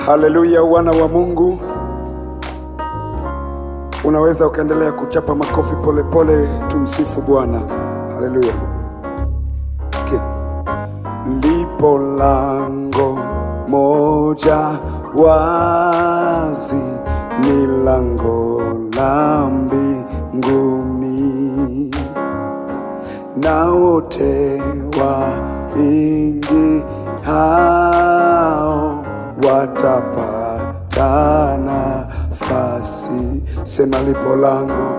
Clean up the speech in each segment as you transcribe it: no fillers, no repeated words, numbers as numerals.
Haleluya, wana wa Mungu. Unaweza ukaendelea kuchapa makofi polepole, tumsifu Bwana. Haleluya. Sikia. Lipo lango moja wazi, ni lango la mbinguni, na wote waingiao watapata nafasi. Sema lipo lango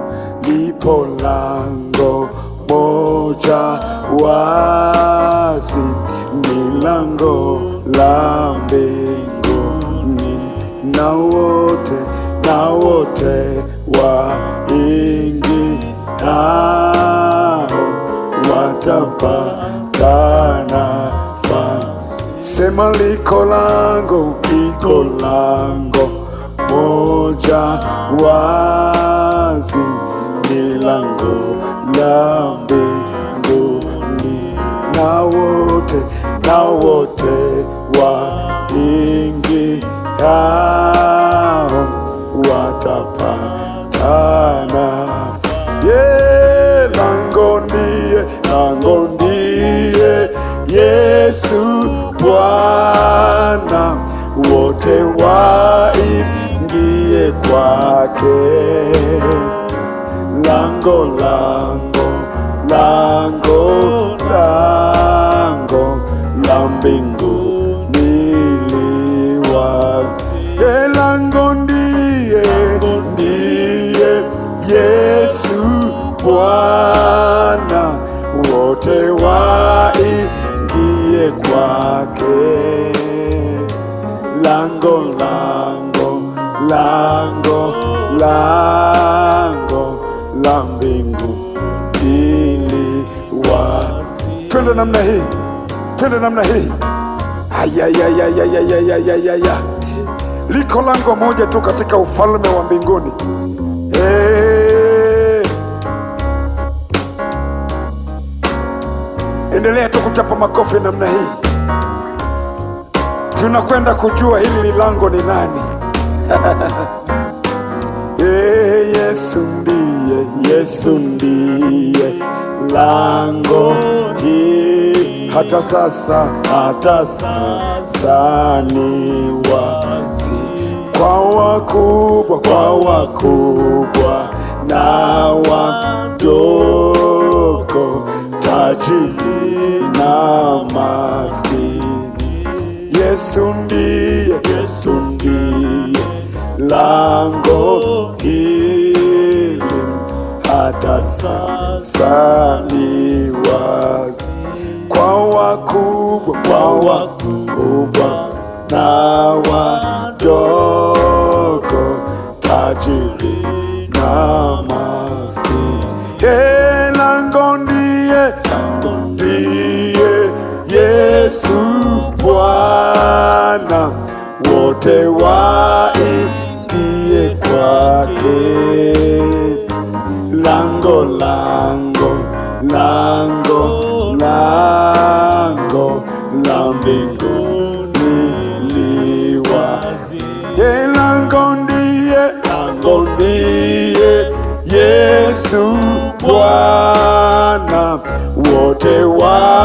moja wazi, ni lango la mbinguni, na wote waingiao watapata nafasi. Sema liko lango moja wazi, ni lango la mbinguni, na wote waingiao watapata nafasi. Lango ndiye Yesu Bwana, wote waingie kwake. Lango la mbinguni li wazi. Lango ndiye Yesu Bwana, wote waingie kwake. Lango la mbinguni li wazi. Twende namna hii. Ayayayayayayayayaya. Liko lango moja tu katika ufalme wa mbinguni. Endelea tu kuchapa makofi namna hii. Tunakwenda kujua hili lango ni nani. Yesu ndiye lango hii, hata sasa ni wazi kwa wakubwa na wadogo, tajiri na maskini. Yesu ndiye lango hili, hata sasa ni wazi kwa wakubwa na wadogo, tajiri na maskini. Lango ndiye Yesu Bwana, wote waingie kwake. Lango la mbinguni li wazi. Lango ndiye Yesu Bwana, wote waingie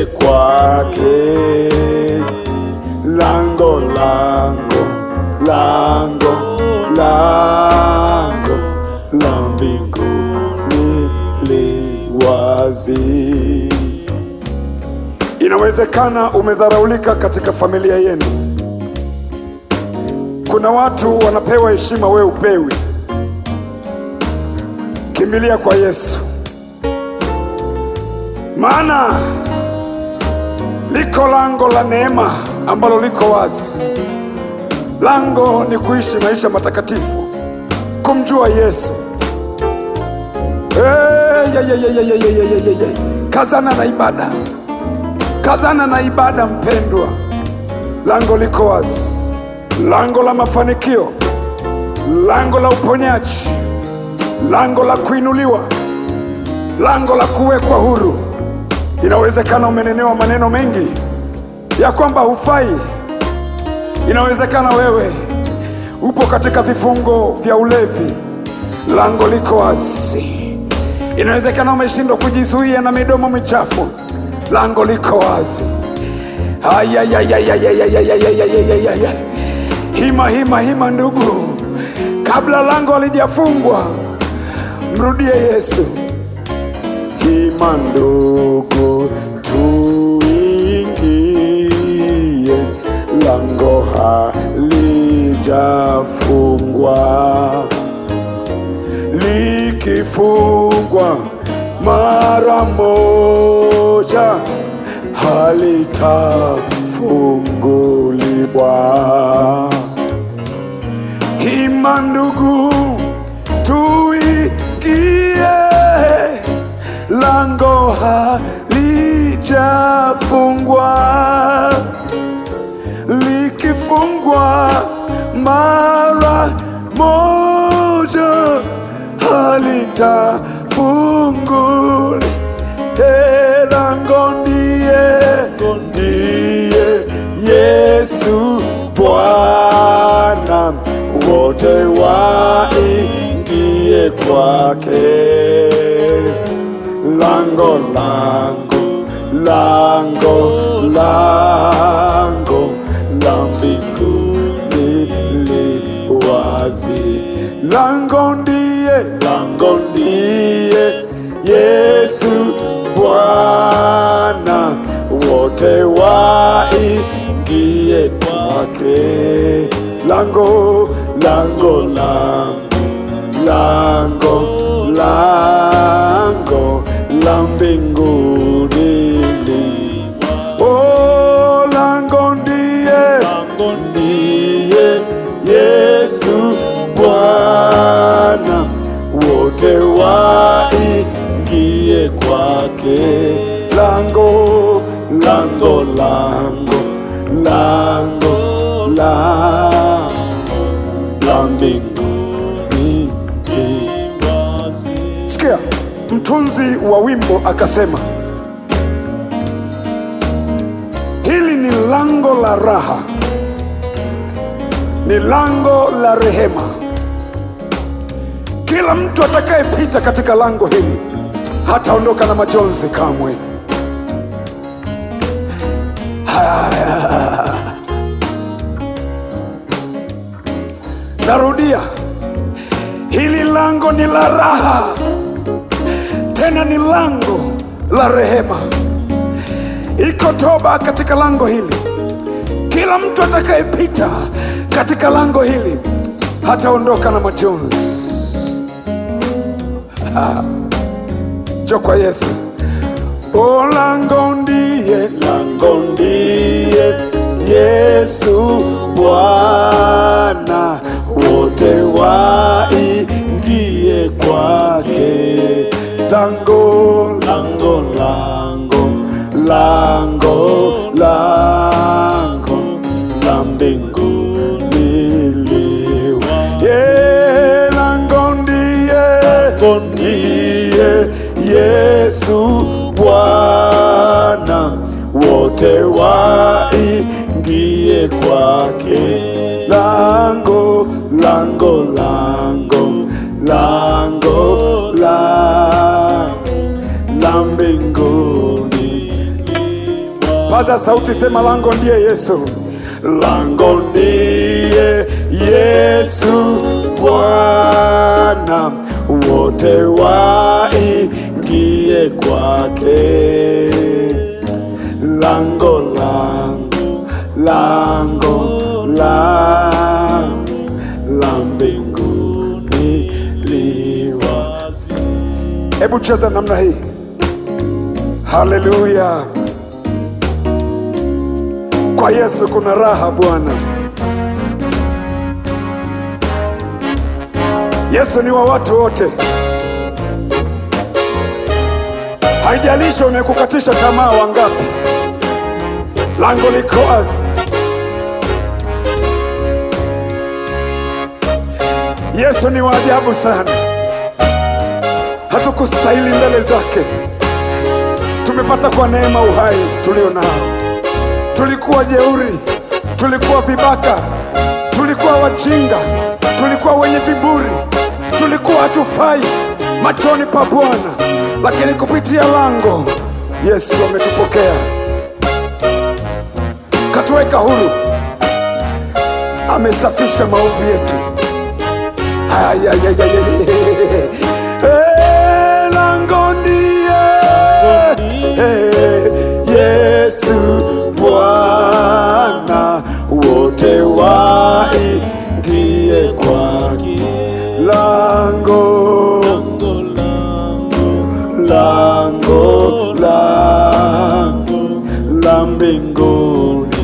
kwake. Lango la mbinguni li wazi. Inawezekana umedharaulika katika familia yenu. Kuna watu wanapewa heshima, wewe upewi. Kimbilia kwa Yesu, maana liko lango la neema ambalo liko wazi. Lango ni kuishi maisha matakatifu, kumjua Yesu. Kazana na ibada mpendwa. Lango liko wazi, lango la mafanikio, lango la uponyaji, lango la kuinuliwa, lango la kuwekwa huru. Inawezekana umenenewa maneno mengi ya kwamba hufai, Inawezekana wewe upo katika vifungo vya ulevi, lango liko wazi. Inawezekana umeshindwa kujizuia na midomo michafu, lango liko wazi. Hima ndugu, kabla lango halijafungwa, mrudie Yesu. Hima ndugu, tuingie, lango halijafungwa. Likifungwa mara moja, halitafunguliwa. Hima ndugu, tuingie, lango halijafungwa. Likifungwa mara moja, halitafunguliwa. Lango ndiye Yesu Bwana, wote waingie kwake. Lango la mbinguni li wazi. Lango ndiye Yesu Bwana, wote waingie kwake. Lango la mbinguni. Oh, lango ndiye Yesu Bwana, wote waingie kwake. Lango la mbinguni. Sikia, mtunzi wa wimbo akasema, hili ni lango la raha, ni lango la rehema. Kila mtu atakayepita katika lango hili hataondoka na majonzi kamwe. Narudia, hili lango ni la raha, tena ni lango la rehema. Iko toba katika lango hili. Kila mtu atakayepita katika lango hili hataondoka na majonzi. Njoo kwa Yesu. O, lango ndiye Yesu Bwana, wote waingie kwake. Lango la mbinguni liwa. Lango ndiye Yesu Bwana, wote waingie kwake. Lango la mbinguni. Paza sauti, sema lango ndiye Yesu. Lango ndiye Yesu Bwana, wote waingie kwake. Lango la mbinguni li wazi. Hebu cheza namna hii. Haleluya! Kwa Yesu kuna raha Bwana. Yesu ni wa watu wote. Haijalishi umekukatisha tamaa wangapi, lango liko wazi. Yesu ni wa ajabu sana. Hatukustahili mbele zake. Tumepata kwa neema uhai tulio nao. Tulikuwa jeuri, tulikuwa vibaka, tulikuwa wajinga, tulikuwa wenye viburi, tulikuwa hatufai machoni pa Bwana, lakini kupitia lango Yesu ametupokea, katuweka huru, amesafisha maovu yetu. Lango ndiye Yesu Bwana, wote waingie kwake. Lango, lango, lango la mbinguni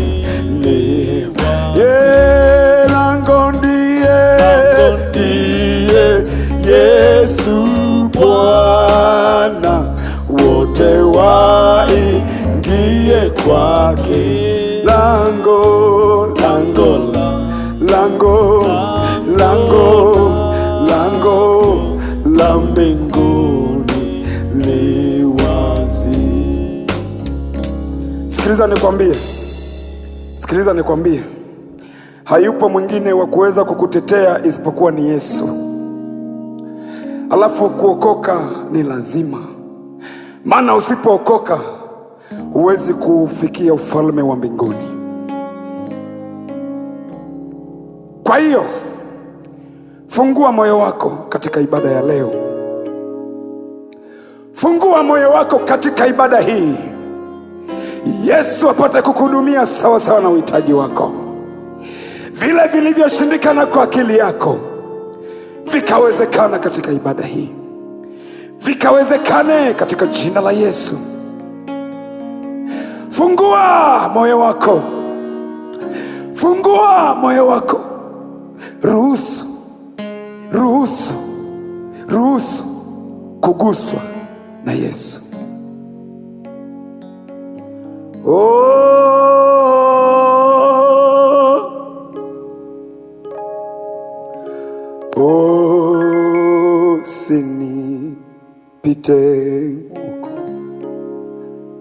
lango ndiye Yesu Bwana, wote waingie kwake. Lango, lango, lango, lango, lango la mbinguni li wazi. Sikiliza nikwambie, sikiliza nikwambie, hayupo mwingine wa kuweza kukutetea isipokuwa ni Yesu. Alafu kuokoka ni lazima, maana usipookoka huwezi kufikia ufalme wa mbinguni. Kwa hiyo fungua moyo wako katika ibada ya leo. Fungua moyo wako katika ibada hii, Yesu apate kukuhudumia sawa sawa na uhitaji wako. Vile vilivyoshindikana kwa akili yako vikawezekana katika ibada hii, vikawezekane katika jina la Yesu. Fungua moyo wako, fungua moyo wako. Ruhusu, ruhusu, ruhusu kuguswa na Yesu. Usinipite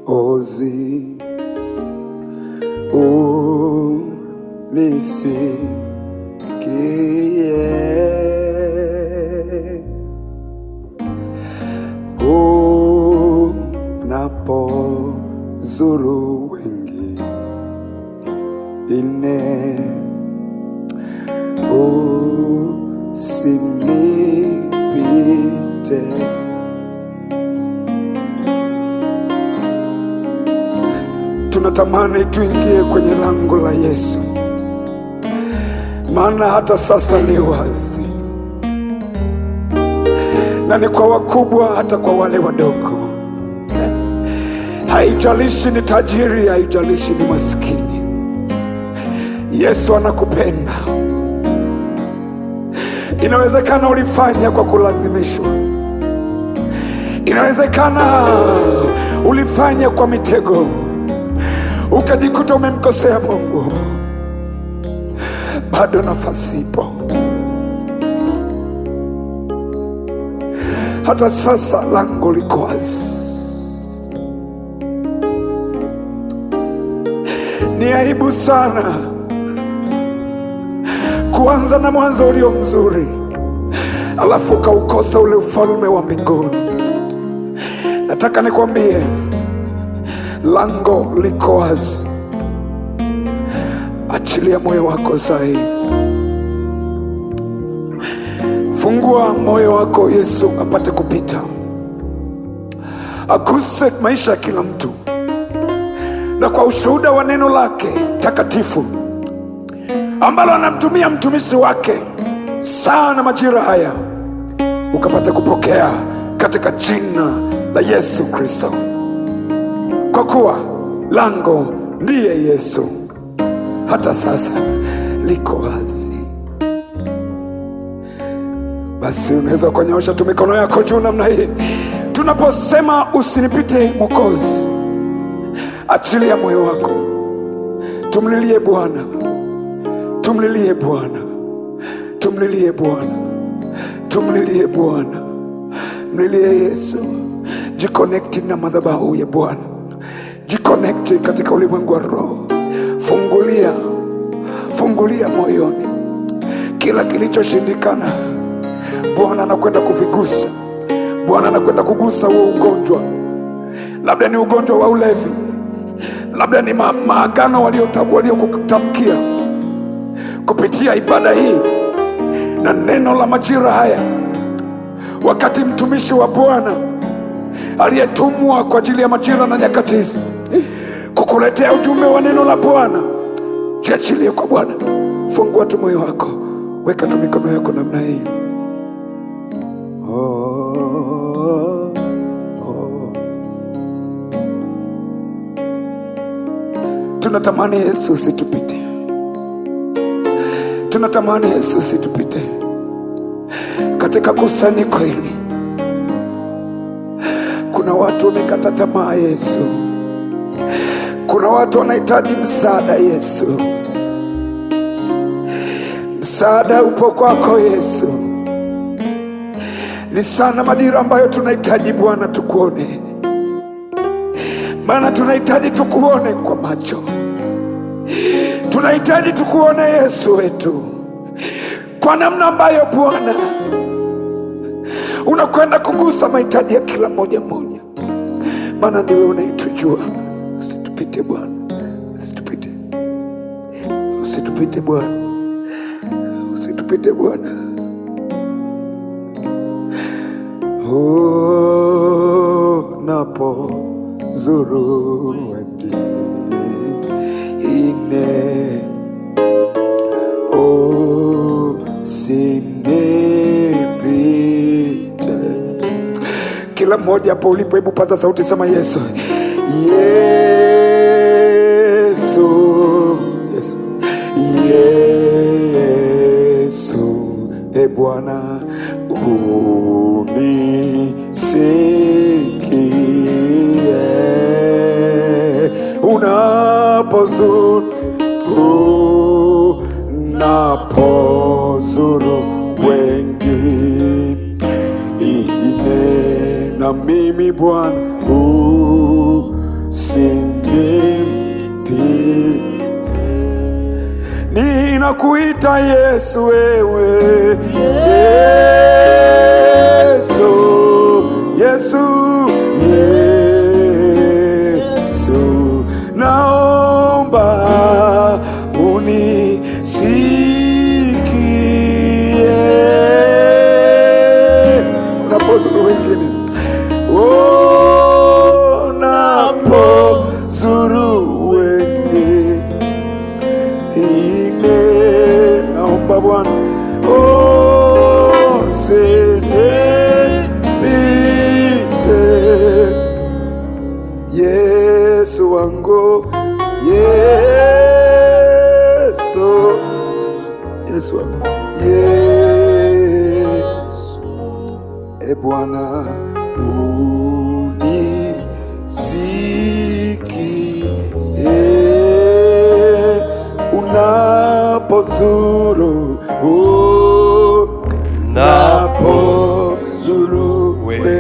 Mwokozi, unisikie unapozuru wengine, usinipite. Tunatamani tuingie kwenye lango la Yesu, maana hata sasa ni wazi, na ni kwa wakubwa hata kwa wale wadogo. Haijalishi ni tajiri, haijalishi ni maskini, Yesu anakupenda. Inawezekana ulifanya kwa kulazimishwa, inawezekana ulifanya kwa mitego, ukajikuta umemkosea Mungu. Bado nafasi ipo. Hata sasa lango liko wazi. Ni aibu sana kuanza na mwanzo ulio mzuri, alafu ukaukosa ule ufalme wa mbinguni. Nataka nikwambie, lango liko wazi. Achilia moyo wako sahi, fungua moyo wako, Yesu apate kupita, aguse maisha ya kila mtu, na kwa ushuhuda wa neno lake takatifu ambalo anamtumia mtumishi wake sana majira haya, ukapate kupokea katika jina la Yesu Kristo, kwa kuwa lango ndiye Yesu. Hata sasa liko wazi. Basi unaweza kunyoosha tu mikono yako juu namna hii. Tunaposema usinipite Mwokozi, achilia moyo wako, tumlilie Bwana, tumlilie Bwana, tumlilie Bwana, tumlilie Bwana, mlilie Yesu. Jiconnect na madhabahu ya Bwana, jiconnect katika ulimwengu wa roho. Fungulia fungulia moyoni. Kila kilichoshindikana Bwana anakwenda kuvigusa. Bwana anakwenda kugusa huo ugonjwa. Labda ni ugonjwa wa ulevi, labda ni maagano waliokutamkia kupitia ibada hii na neno la majira haya. Wakati mtumishi wa Bwana aliyetumwa kwa ajili ya majira na nyakati hizi kukuletea ujumbe wa neno la Bwana, jiachilie kwa Bwana. Fungua tu moyo wako, weka tu mikono yako namna hii. Tunatamani Yesu usitupite. Tunatamani Yesu usitupite katika kusanyiko hili. Kuna watu wamekata tamaa Yesu. Kuna watu wanahitaji msaada Yesu. Msaada upo kwako Yesu. Ni sana majira ambayo tunahitaji Bwana tukuone, maana tunahitaji tukuone kwa macho. Tunahitaji tukuone Yesu wetu kwa namna ambayo Bwana unakwenda kugusa mahitaji ya kila mmoja mmoja, maana ndiwe unaitujua. Usitupite Bwana, usitupite, usitupite Bwana, usitupite Bwana. Napo zuru wengine usinipite. Kila mmoja hapo ulipo, hebu paza sauti, sema Yesu, Yesu, Yesu, Yesu. E Bwana unisikie unapozuru wengine, na mimi Bwana usinipite. Ninakuita Yesu, wewe Yesu, Yesu, Yesu. Naomba unisikie unapozuru wengine, unapozuru wengine. Naomba Bwana usinipite. Yesu wangu, Yesu, Yesu wangu, Yesu. E Bwana unisikie unapozuru wengine.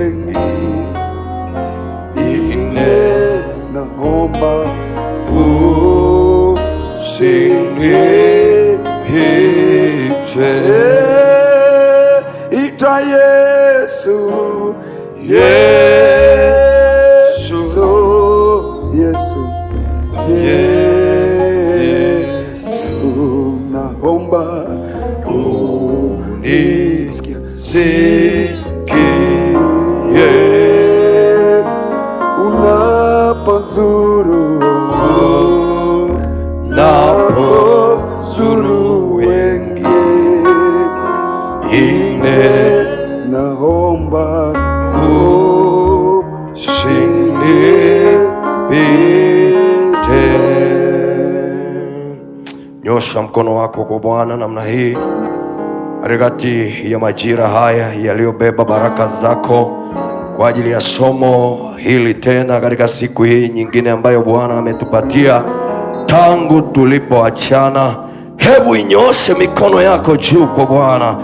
Naomba usinipite. Ita Yesu, Yesu, Yesu, Yesu. Naomba unisikie unapozuru wengine. Naomba usinipite. Nyosha mkono wako kwa Bwana namna hii katikati ya majira haya yaliyobeba baraka zako kwa ajili ya somo hili, tena katika siku hii nyingine ambayo Bwana ametupatia tangu tulipoachana. Hebu inyoshe mikono yako juu kwa Bwana.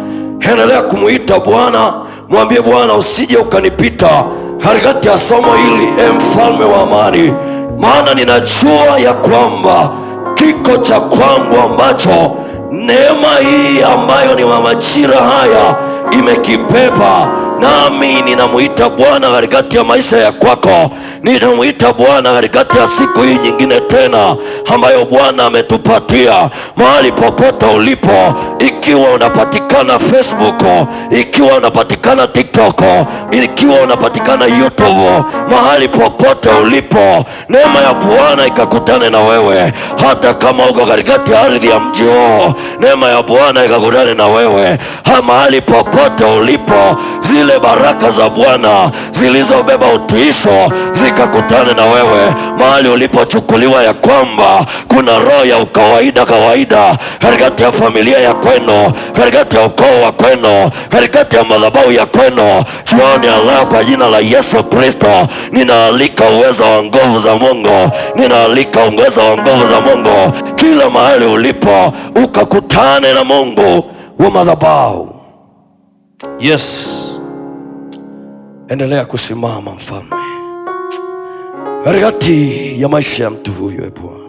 Endelea kumuita Bwana, mwambie Bwana, usije ukanipita katikati ya somo hili, mfalme wa amani, maana ninajua ya kwamba kiko cha kwangu ambacho neema hii ambayo ni majira haya imekibeba, nami ninamuita Bwana katikati ya maisha ya kwako. Ninamuita Bwana katikati ya siku hii nyingine tena ambayo Bwana ametupatia. Mahali popote ulipo, ikiwa unapatikana Facebook, ikiwa unapatikana TikTok, ikiwa unapatikana YouTube, mahali popote ulipo, neema ya Bwana ikakutane na wewe. Hata kama uko katikati ya ardhi ya mji huo, neema ya Bwana ikakutane na wewe. Mahali popote ulipo, zile baraka za Bwana zilizobeba utiisho zikakutane na wewe. Mahali ulipochukuliwa ya kwamba kuna roho ya ukawaida katikati ya familia ya kwenu, katikati ya ukoo wa kwenu, katikati ya madhabahu ya kwenu, jioni ya leo kwa jina la Yesu Kristo ninaalika uwezo wa nguvu za Mungu, ninaalika uwezo wa nguvu za Mungu kila mahali ulipo, ukakutane na Mungu wa madhabahu. Yes, endelea kusimama mfalme katikati ya maisha ya mtu huyo. Bwana,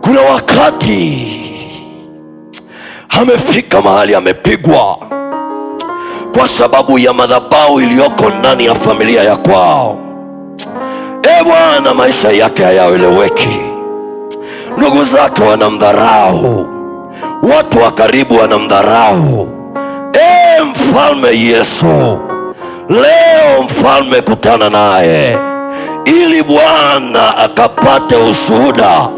kuna wakati amefika mahali amepigwa kwa sababu ya madhabahu iliyoko ndani ya familia ya kwao. Bwana, maisha yake hayaeleweki, ndugu zake wanamdharau, watu wa karibu wanamdharau. Mfalme Yesu, leo mfalme kutana naye ili Bwana akapate ushuhuda.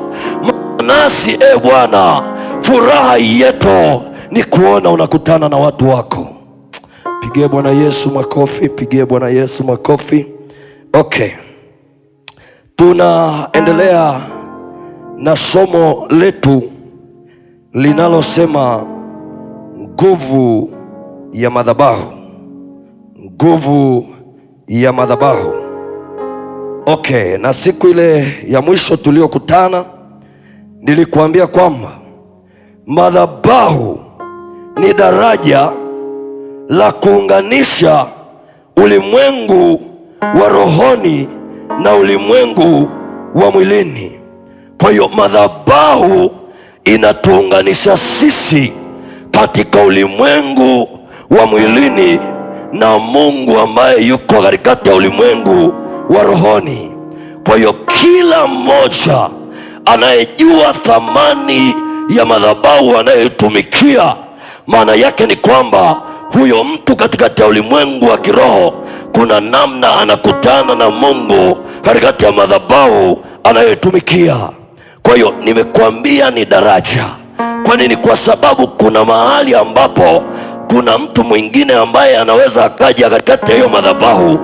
Nasi Bwana, furaha yetu ni kuona unakutana na watu wako. Pigie Bwana Yesu makofi, pigie Bwana Yesu makofi. Okay, tunaendelea na somo letu linalosema nguvu ya madhabahu. Nguvu ya madhabahu. Okay, na siku ile ya mwisho tuliokutana nilikuambia kwamba madhabahu ni daraja la kuunganisha ulimwengu wa rohoni na ulimwengu wa mwilini. Kwa hiyo madhabahu inatuunganisha sisi katika ulimwengu wa mwilini na Mungu ambaye yuko katikati ya ulimwengu wa rohoni. Kwa hiyo kila mmoja anayejua thamani ya madhabahu anayoitumikia, maana yake ni kwamba huyo mtu katikati ya ulimwengu wa kiroho, kuna namna anakutana na Mungu katikati ya madhabahu anayoitumikia. Kwa hiyo nimekuambia ni daraja. Kwa nini? Kwa sababu kuna mahali ambapo kuna mtu mwingine ambaye anaweza akaja katikati ya hiyo madhabahu,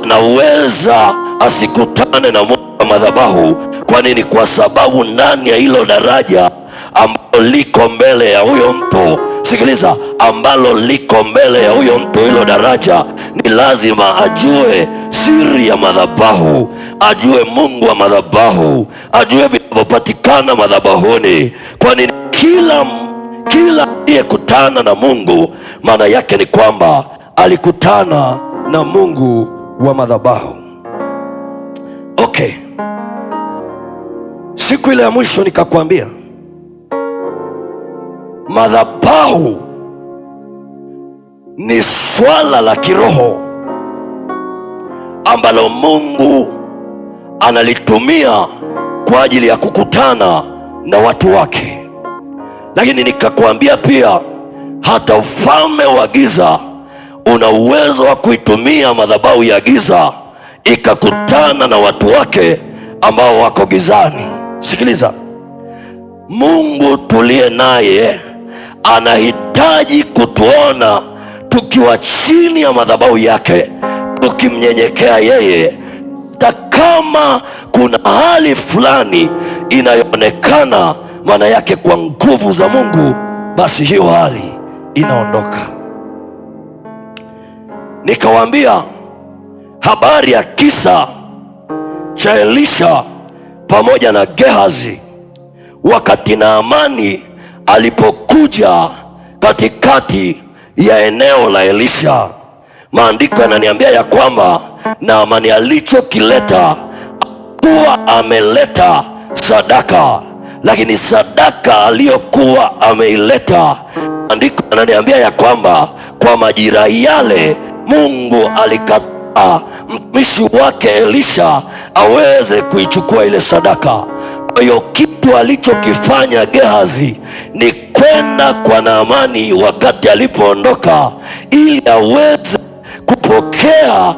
anaweza asikutane na Mungu wa madhabahu. Kwa nini? Kwa sababu ndani ya hilo daraja ambalo liko mbele ya huyo mtu, sikiliza, ambalo liko mbele ya huyo mtu, hilo daraja ni lazima ajue siri ya madhabahu, ajue Mungu wa madhabahu, ajue vinavyopatikana madhabahuni. Kwa nini? Kila aliyekutana na Mungu, maana yake ni kwamba alikutana na Mungu wa madhabahu. Okay, siku ile ya mwisho nikakwambia madhabahu ni swala la kiroho ambalo Mungu analitumia kwa ajili ya kukutana na watu wake. Lakini nikakwambia pia hata ufalme wa giza una uwezo wa kuitumia madhabahu ya giza ikakutana na watu wake ambao wako gizani. Sikiliza, Mungu tuliye naye anahitaji kutuona tukiwa chini ya madhabahu yake, tukimnyenyekea yeye. Hata kama kuna hali fulani inayoonekana, maana yake kwa nguvu za Mungu, basi hiyo hali inaondoka. Nikawaambia habari ya kisa cha Elisha pamoja na Gehazi, wakati Naamani alipokuja katikati ya eneo la Elisha. Maandiko yananiambia ya kwamba Naamani alichokileta kuwa ameleta sadaka, lakini sadaka aliyokuwa ameileta, andiko ananiambia ya kwamba kwa majira yale Mungu alikataa mtumishi wake Elisha aweze kuichukua ile sadaka. Kwa hiyo kitu alichokifanya Gehazi ni kwenda kwa Naamani wakati alipoondoka, ili aweze kupokea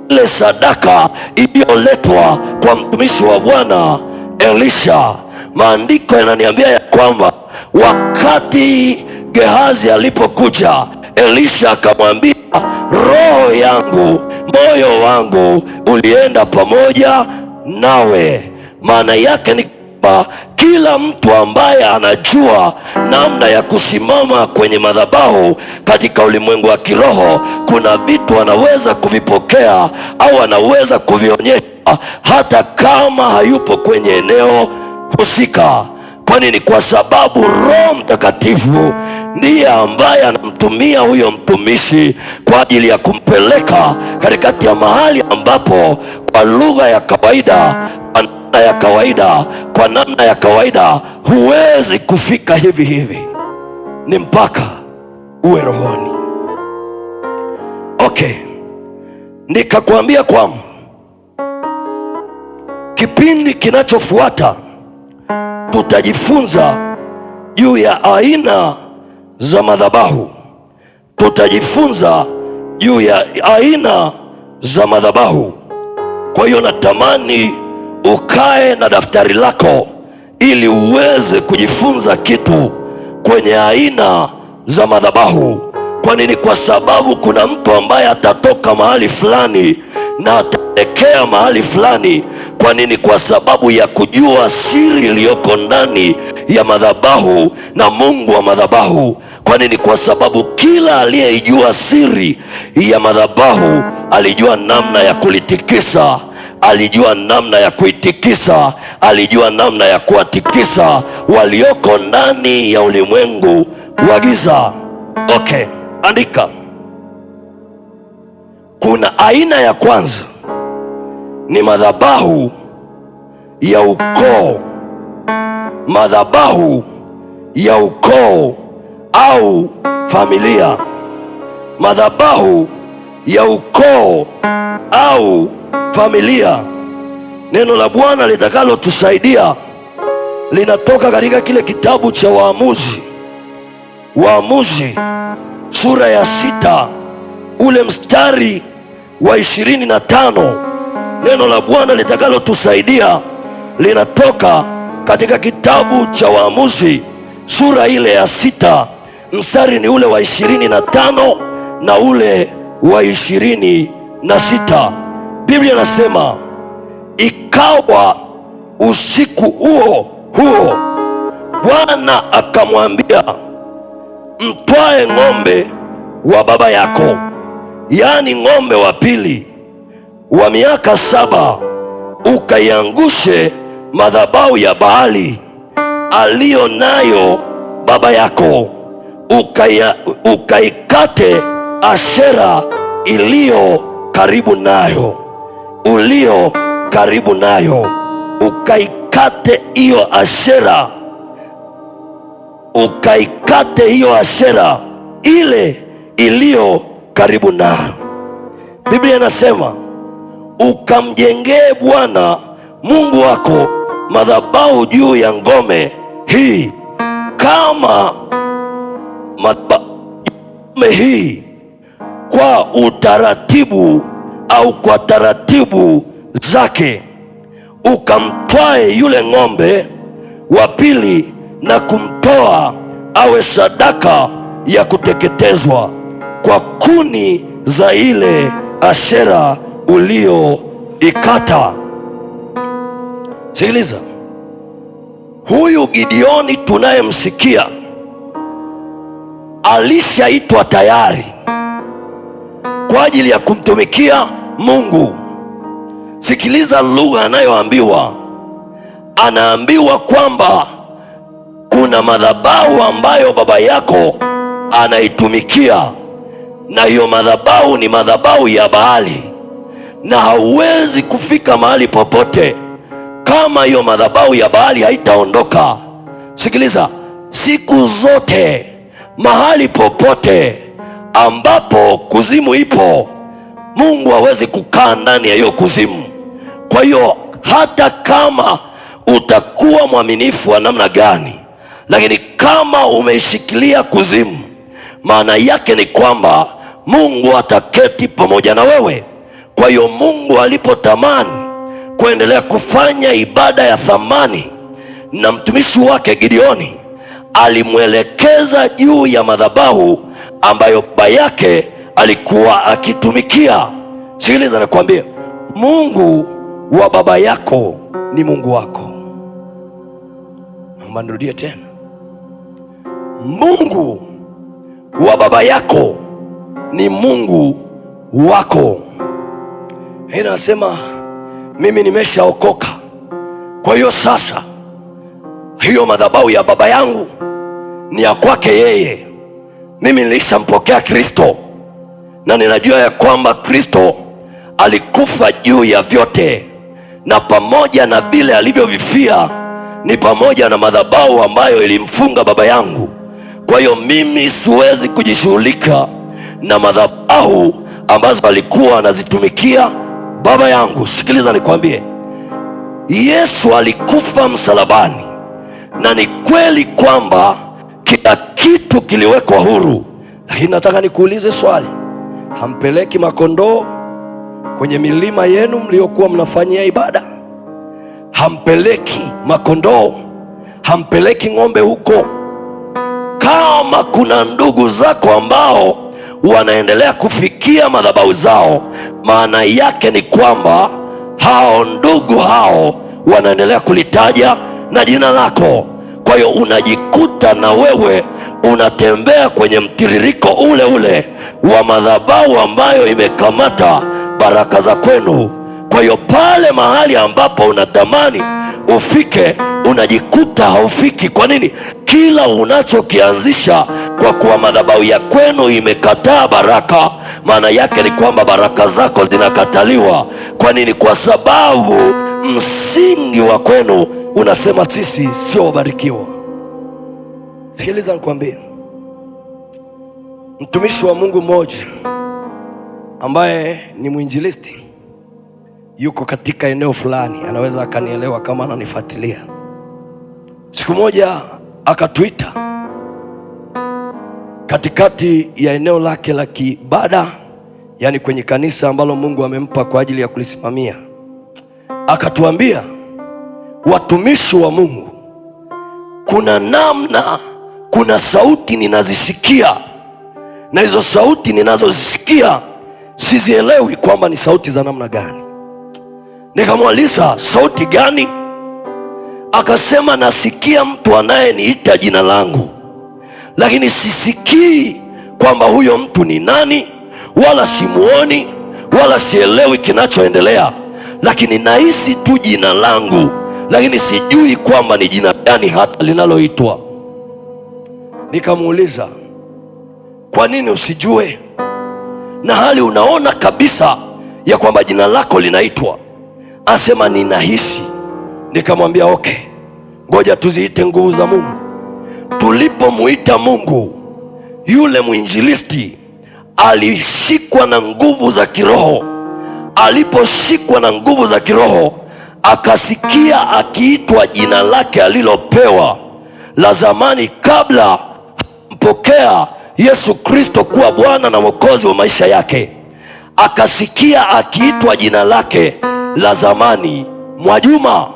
ile sadaka iliyoletwa kwa mtumishi wa Bwana Elisha. Maandiko yananiambia ya kwamba wakati Gehazi alipokuja, Elisha akamwambia, roho yangu, moyo wangu ulienda pamoja nawe. Maana yake ni kwamba kila mtu ambaye anajua namna ya kusimama kwenye madhabahu katika ulimwengu wa kiroho, kuna vitu anaweza kuvipokea au anaweza kuvionyesha hata kama hayupo kwenye eneo husika. Kwa nini? Kwa sababu Roho Mtakatifu ndiye ambaye anamtumia huyo mtumishi kwa ajili ya kumpeleka katikati ya mahali ambapo kwa lugha ya kawaida, kwa namna ya kawaida huwezi kufika hivi hivi, ni mpaka uwe rohoni. Okay, nikakwambia kwamba kipindi kinachofuata tutajifunza juu ya aina za madhabahu. Tutajifunza juu ya aina za madhabahu. Kwa hiyo natamani ukae na daftari lako ili uweze kujifunza kitu kwenye aina za madhabahu. Kwa nini? Kwa sababu kuna mtu ambaye atatoka mahali fulani na ataelekea mahali fulani. Kwa nini? Kwa sababu ya kujua siri iliyoko ndani ya madhabahu na Mungu wa madhabahu. Kwa nini? Kwa sababu kila aliyeijua siri ya madhabahu alijua namna ya kulitikisa, alijua namna ya kuitikisa, alijua namna ya kuwatikisa walioko ndani ya ulimwengu wa giza. Okay, andika. Kuna aina ya kwanza ni madhabahu ya ukoo. Madhabahu ya ukoo au familia. Madhabahu ya ukoo au familia. Neno la Bwana litakalotusaidia linatoka katika kile kitabu cha Waamuzi sura ya 6 ule mstari wa 25. Neno la Bwana litakalotusaidia linatoka katika kitabu cha Waamuzi sura ile ya 6, mstari ni ule wa 25 na ule wa 26. Biblia nasema, ikawa usiku huo Bwana akamwambia, mtwae ng'ombe wa baba yako, yaani ng'ombe wa pili wa miaka 7, ukaiangushe madhabahu ya Baali aliyo nayo baba yako, ukaikate Ashera iliyo karibu nayo, ukaikate hiyo Ashera, ile iliyo karibu nayo. Biblia inasema, ukamjengee Bwana Mungu wako madhabahu juu ya ngome hii, kama ngome hii kwa utaratibu au kwa taratibu zake. Ukamtwae yule ng'ombe wa pili na kumtoa awe sadaka ya kuteketezwa kwa kuni za ile Ashera ulioikata. Sikiliza, huyu Gideoni tunayemsikia alishaitwa tayari kwa ajili ya kumtumikia Mungu. Sikiliza lugha anayoambiwa. Anaambiwa kwamba kuna madhabahu ambayo baba yako anaitumikia, na hiyo madhabahu ni madhabahu ya Baali, na hauwezi kufika mahali popote kama hiyo madhabahu ya Baali haitaondoka. Sikiliza, siku zote, mahali popote ambapo kuzimu ipo, Mungu hawezi kukaa ndani ya hiyo kuzimu. Kwa hiyo hata kama utakuwa mwaminifu wa namna gani, lakini kama umeishikilia kuzimu, maana yake ni kwamba Mungu ataketi pamoja na wewe. Kwa hiyo Mungu alipotamani kuendelea kufanya ibada ya thamani na mtumishi wake Gideoni, alimwelekeza juu ya madhabahu ambayo baba yake alikuwa akitumikia. Sikiliza nakwambia, Mungu wa baba yako ni Mungu wako. Naomba nirudie tena, Mungu wa baba yako ni Mungu wako. Hii nasema mimi nimeshaokoka, kwa hiyo sasa hiyo madhabahu ya baba yangu ni ya kwake yeye. Mimi nilishampokea Kristo na ninajua ya kwamba Kristo alikufa juu ya vyote, na pamoja na vile alivyovifia ni pamoja na madhabahu ambayo ilimfunga baba yangu. Kwa hiyo mimi siwezi kujishughulika na madhabahu ambazo alikuwa anazitumikia baba yangu. Sikiliza nikwambie, Yesu alikufa msalabani, na ni kweli kwamba kila kitu kiliwekwa huru. Lakini nataka nikuulize swali, hampeleki makondoo kwenye milima yenu mliokuwa mnafanyia ibada? Hampeleki makondoo, hampeleki ng'ombe huko? Kama kuna ndugu zako ambao wanaendelea kufikia madhabahu zao, maana yake ni kwamba hao ndugu hao wanaendelea kulitaja na jina lako. Kwa hiyo unajikuta na wewe unatembea kwenye mtiririko ule ule wa madhabahu ambayo imekamata baraka za kwenu. Kwa hiyo pale mahali ambapo unatamani ufike, unajikuta haufiki. Kwa nini? Kila unachokianzisha, kwa kuwa madhabahu ya kwenu imekataa baraka, maana yake ni kwamba baraka zako zinakataliwa. Kwa nini? Kwa sababu msingi wa kwenu unasema sisi sio wabarikiwa. Sikiliza nikwambie, mtumishi wa Mungu mmoja ambaye ni mwinjilisti yuko katika eneo fulani, anaweza akanielewa kama ananifuatilia. Siku moja akatuita katikati ya eneo lake la kiibada, yani kwenye kanisa ambalo Mungu amempa kwa ajili ya kulisimamia. Akatuambia, watumishi wa Mungu, kuna sauti ninazisikia, na hizo sauti ninazosikia sizielewi kwamba ni sauti za namna gani. Nikamuuliza, sauti gani? Akasema, nasikia mtu anayeniita jina langu, lakini sisikii kwamba huyo mtu ni nani, wala simuoni, wala sielewi kinachoendelea, lakini nahisi tu jina langu, lakini sijui kwamba ni jina gani hata linaloitwa. Nikamuuliza, kwa nini usijue na hali unaona kabisa ya kwamba jina lako linaitwa? Asema, ninahisi. Nikamwambia okay, ngoja tuziite nguvu za Mungu. Tulipomuita Mungu, yule mwinjilisti alishikwa na nguvu za kiroho. Aliposhikwa na nguvu za kiroho, akasikia akiitwa jina lake alilopewa la zamani kabla mpokea Yesu Kristo kuwa Bwana na Mwokozi wa maisha yake. Akasikia akiitwa jina lake la zamani, Mwajuma.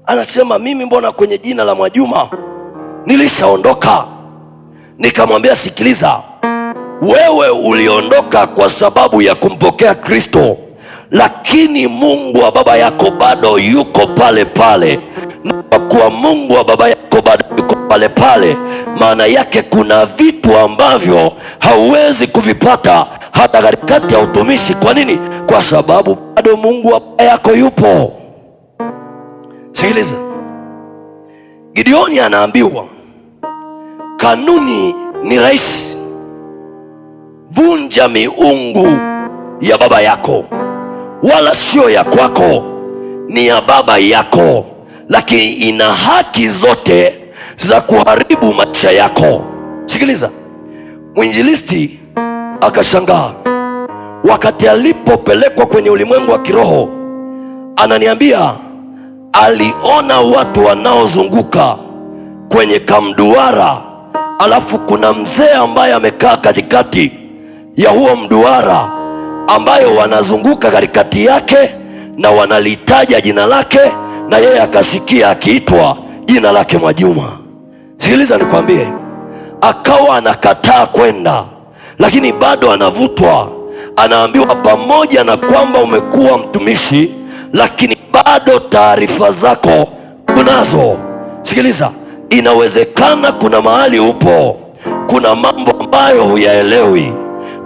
Anasema, mimi mbona kwenye jina la Mwajuma nilishaondoka. Nikamwambia, sikiliza, wewe uliondoka kwa sababu ya kumpokea Kristo, lakini Mungu wa baba yako bado yuko pale pale. Na kwa kuwa Mungu wa baba yako bado yuko pale pale, maana yake kuna vitu ambavyo hauwezi kuvipata hata katikati ya utumishi. Kwa nini? Kwa sababu bado Mungu wa baba yako yupo. Sikiliza, Gideoni anaambiwa kanuni ni rahisi: vunja miungu ya baba yako, wala sio ya kwako, ni ya baba yako, lakini ina haki zote za kuharibu maisha yako. Sikiliza, mwinjilisti akashangaa wakati alipopelekwa kwenye ulimwengu wa kiroho. Ananiambia aliona watu wanaozunguka kwenye kamduara, alafu kuna mzee ambaye amekaa katikati ya huo mduara, ambayo wanazunguka katikati yake na wanalitaja jina lake, na yeye akasikia akiitwa jina lake Mwajuma. Sikiliza nikwambie, akawa anakataa kwenda, lakini bado anavutwa. Anaambiwa pamoja na kwamba umekuwa mtumishi, lakini bado taarifa zako unazo. Sikiliza, inawezekana kuna mahali upo, kuna mambo ambayo huyaelewi.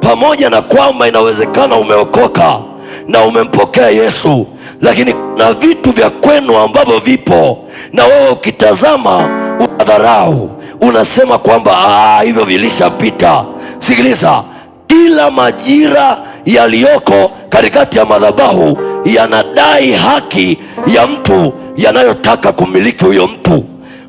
Pamoja na kwamba inawezekana umeokoka na umempokea Yesu, lakini kuna vitu vya kwenu ambavyo vipo, na wewe ukitazama unadharau, unasema kwamba hivyo vilishapita. Sikiliza, kila majira yaliyoko katikati ya madhabahu yanadai haki ya mtu yanayotaka kumiliki huyo mtu.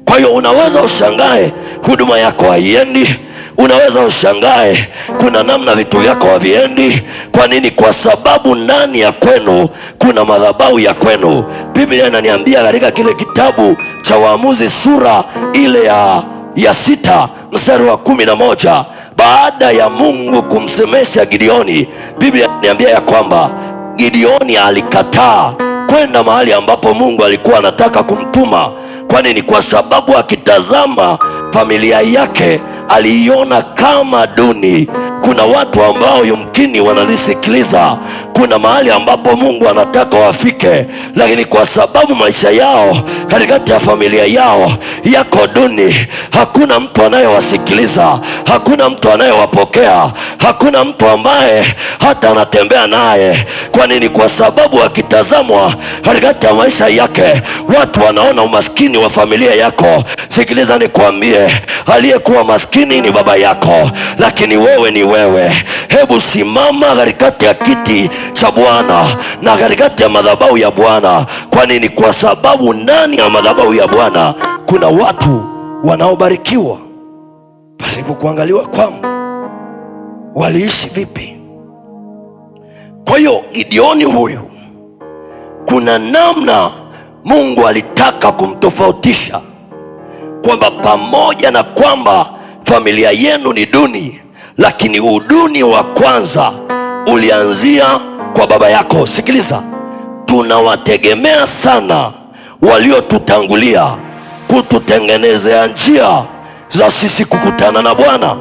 Kwa hiyo unaweza ushangae huduma yako haiendi, unaweza ushangae kuna namna vitu vyako haviendi. Kwa nini? Kwa sababu ndani ya kwenu kuna madhabahu ya kwenu. Biblia inaniambia katika kile kitabu cha Waamuzi sura ile ya 6 mstari wa 11, baada ya Mungu kumsemesha Gideoni, Biblia inaniambia ya kwamba Gideoni alikataa kwenda mahali ambapo Mungu alikuwa anataka kumtuma. Kwa nini? Kwa sababu akitazama familia yake aliiona kama duni. Kuna watu ambao yumkini wanalisikiliza, kuna mahali ambapo Mungu anataka wafike, lakini kwa sababu maisha yao katikati ya familia yao yako duni, hakuna mtu anayewasikiliza, hakuna mtu anayewapokea, hakuna mtu ambaye hata anatembea naye. Kwa nini? Kwa sababu akitazamwa katikati ya maisha yake watu wanaona umaskini wa familia yako. Sikiliza nikwambie, aliyekuwa maskini ni baba yako, lakini wewe ni wewe. Hebu simama katikati ya kiti cha Bwana na katikati ya madhabahu ya Bwana. Kwa nini? Kwa sababu ndani ya madhabahu ya Bwana kuna watu wanaobarikiwa pasipo kuangaliwa kwamba waliishi vipi. Kwa hiyo Gideoni huyu, kuna namna Mungu alitaka kumtofautisha, kwamba pamoja na kwamba familia yenu ni duni, lakini uduni wa kwanza ulianzia kwa baba yako. Sikiliza, tunawategemea sana waliotutangulia kututengenezea njia za sisi kukutana na Bwana.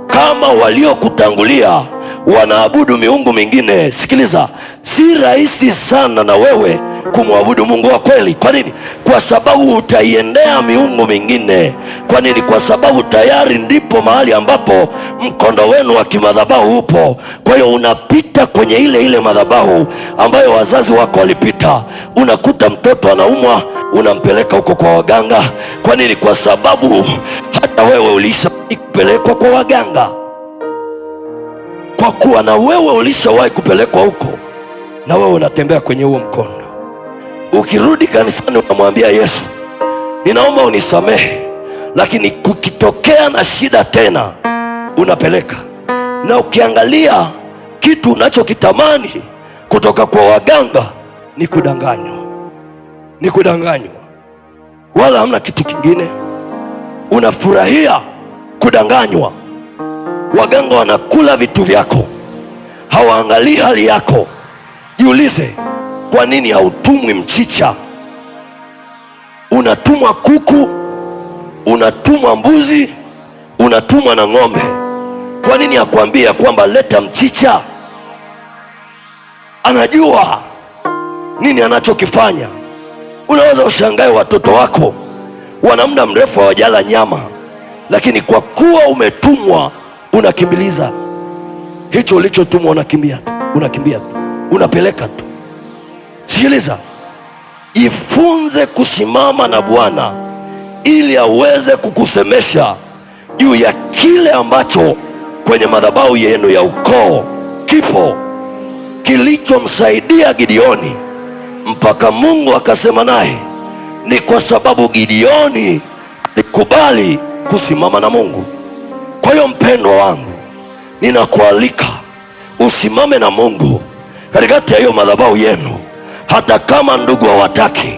Kama waliokutangulia wanaabudu miungu mingine, sikiliza, si rahisi sana na wewe kumwabudu Mungu wa kweli. Kwa nini? Kwa sababu utaiendea miungu mingine. Kwa nini? Kwa sababu tayari ndipo mahali ambapo mkondo wenu wa kimadhabahu upo. Kwa hiyo unapita kwenye ile madhabahu ambayo wazazi wako walipita. Unakuta mtoto anaumwa, unampeleka huko kwa waganga. Kwa nini? Kwa sababu hata wewe ulishawahi kupelekwa kwa waganga. Kwa kuwa na wewe ulishawahi kupelekwa huko, na wewe unatembea kwenye huo mkondo. Ukirudi kanisani unamwambia Yesu, ninaomba unisamehe, lakini kukitokea na shida tena unapeleka. Na ukiangalia kitu unachokitamani kutoka kwa waganga ni kudanganywa, wala hamna kitu kingine. Unafurahia kudanganywa. Waganga wanakula vitu vyako, hawaangalii hali yako. Jiulize, kwa nini hautumwi mchicha? Unatumwa kuku, unatumwa mbuzi, unatumwa na ng'ombe. Kwa nini hakuambia kwamba leta mchicha? Anajua nini anachokifanya. Unaweza ushangae watoto wako wana muda mrefu hawajala nyama, lakini kwa kuwa umetumwa unakimbiliza hicho ulichotumwa, unakimbia tu, unapeleka tu. Sikiliza, jifunze kusimama na Bwana ili aweze kukusemesha juu ya kile ambacho kwenye madhabahu yenu ya ukoo kipo, kilichomsaidia Gideoni mpaka Mungu akasema naye Ni kwa sababu Gideoni alikubali kusimama na Mungu. Kwa hiyo mpendwa wangu, ninakualika usimame na Mungu katikati ya hiyo madhabahu yenu, hata kama ndugu hawataki,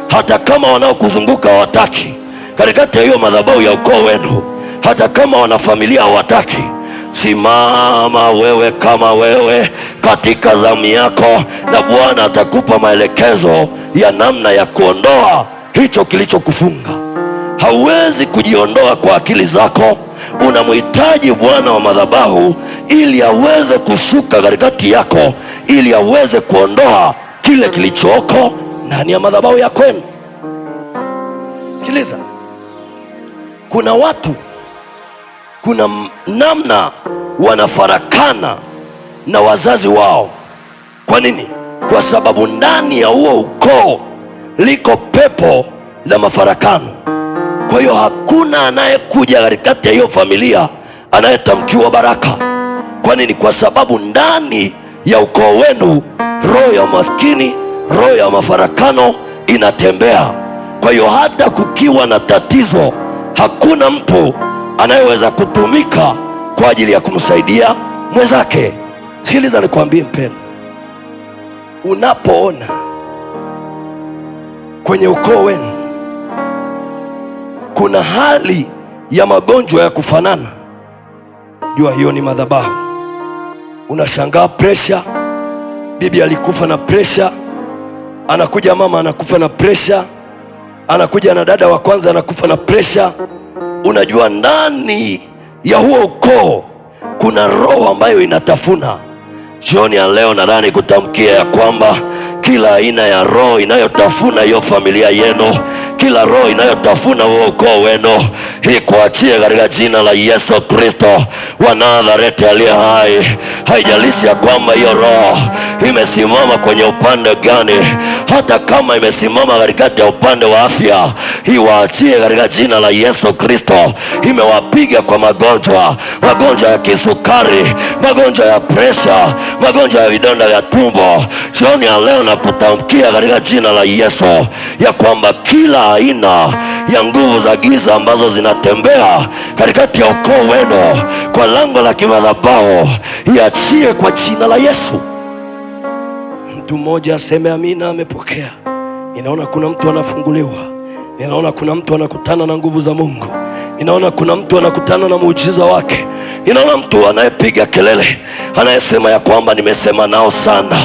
hata kama wanaokuzunguka hawataki, katikati ya hiyo madhabahu ya ukoo wenu, hata kama wanafamilia hawataki. Simama wewe kama wewe katika zamu yako, na Bwana atakupa maelekezo ya namna ya kuondoa hicho kilichokufunga. Hauwezi kujiondoa kwa akili zako. Unamhitaji Bwana wa madhabahu ili aweze kushuka katikati yako, ili aweze kuondoa kile kilichoko ndani ya madhabahu ya kwenu. Sikiliza, kuna watu, kuna namna wanafarakana na wazazi wao. Kwa nini? Kwa sababu ndani ya huo ukoo liko pepo la mafarakano. Kwa hiyo hakuna anayekuja katikati ya hiyo familia anayetamkiwa baraka. Kwa nini? Kwa sababu ndani ya ukoo wenu roho ya umaskini, roho ya mafarakano inatembea. Kwa hiyo hata kukiwa na tatizo, hakuna mtu anayeweza kutumika kwa ajili ya kumsaidia mwenzake. Sikiliza nikwambie mpendwa, unapoona kwenye ukoo wenu kuna hali ya magonjwa ya kufanana, jua hiyo ni madhabahu. Unashangaa presha, bibi alikufa na presha, anakuja mama anakufa na presha, anakuja na dada wa kwanza anakufa na presha. Unajua ndani ya huo ukoo kuna roho ambayo inatafuna. Jioni ya leo nadhani kutamkia ya kwamba kila aina ya roho inayotafuna hiyo familia yenu, kila roho inayotafuna huo ukoo wenu, hii kuachie katika jina la Yesu Kristo wa Nazareti aliye hai. Haijalishi ya kwamba hiyo roho imesimama kwenye upande gani, hata kama imesimama katikati ya upande wa afya, hii waachie katika jina la Yesu Kristo. Imewapiga kwa magonjwa, magonjwa ya kisukari, magonjwa ya presha, magonjwa ya vidonda vya tumbo. Jioni ya leo nakutamkia katika jina la Yesu ya kwamba kila aina ya nguvu za giza ambazo zinatembea katikati ya ukoo wenu kwa lango la kimadhabahu, iachie kwa jina la Yesu. Mtu mmoja aseme amina, amepokea. Ninaona kuna mtu anafunguliwa, ninaona kuna mtu anakutana na nguvu za Mungu, ninaona kuna mtu anakutana na muujiza wake. Ninaona mtu anayepiga kelele, anayesema ya kwamba nimesema nao sana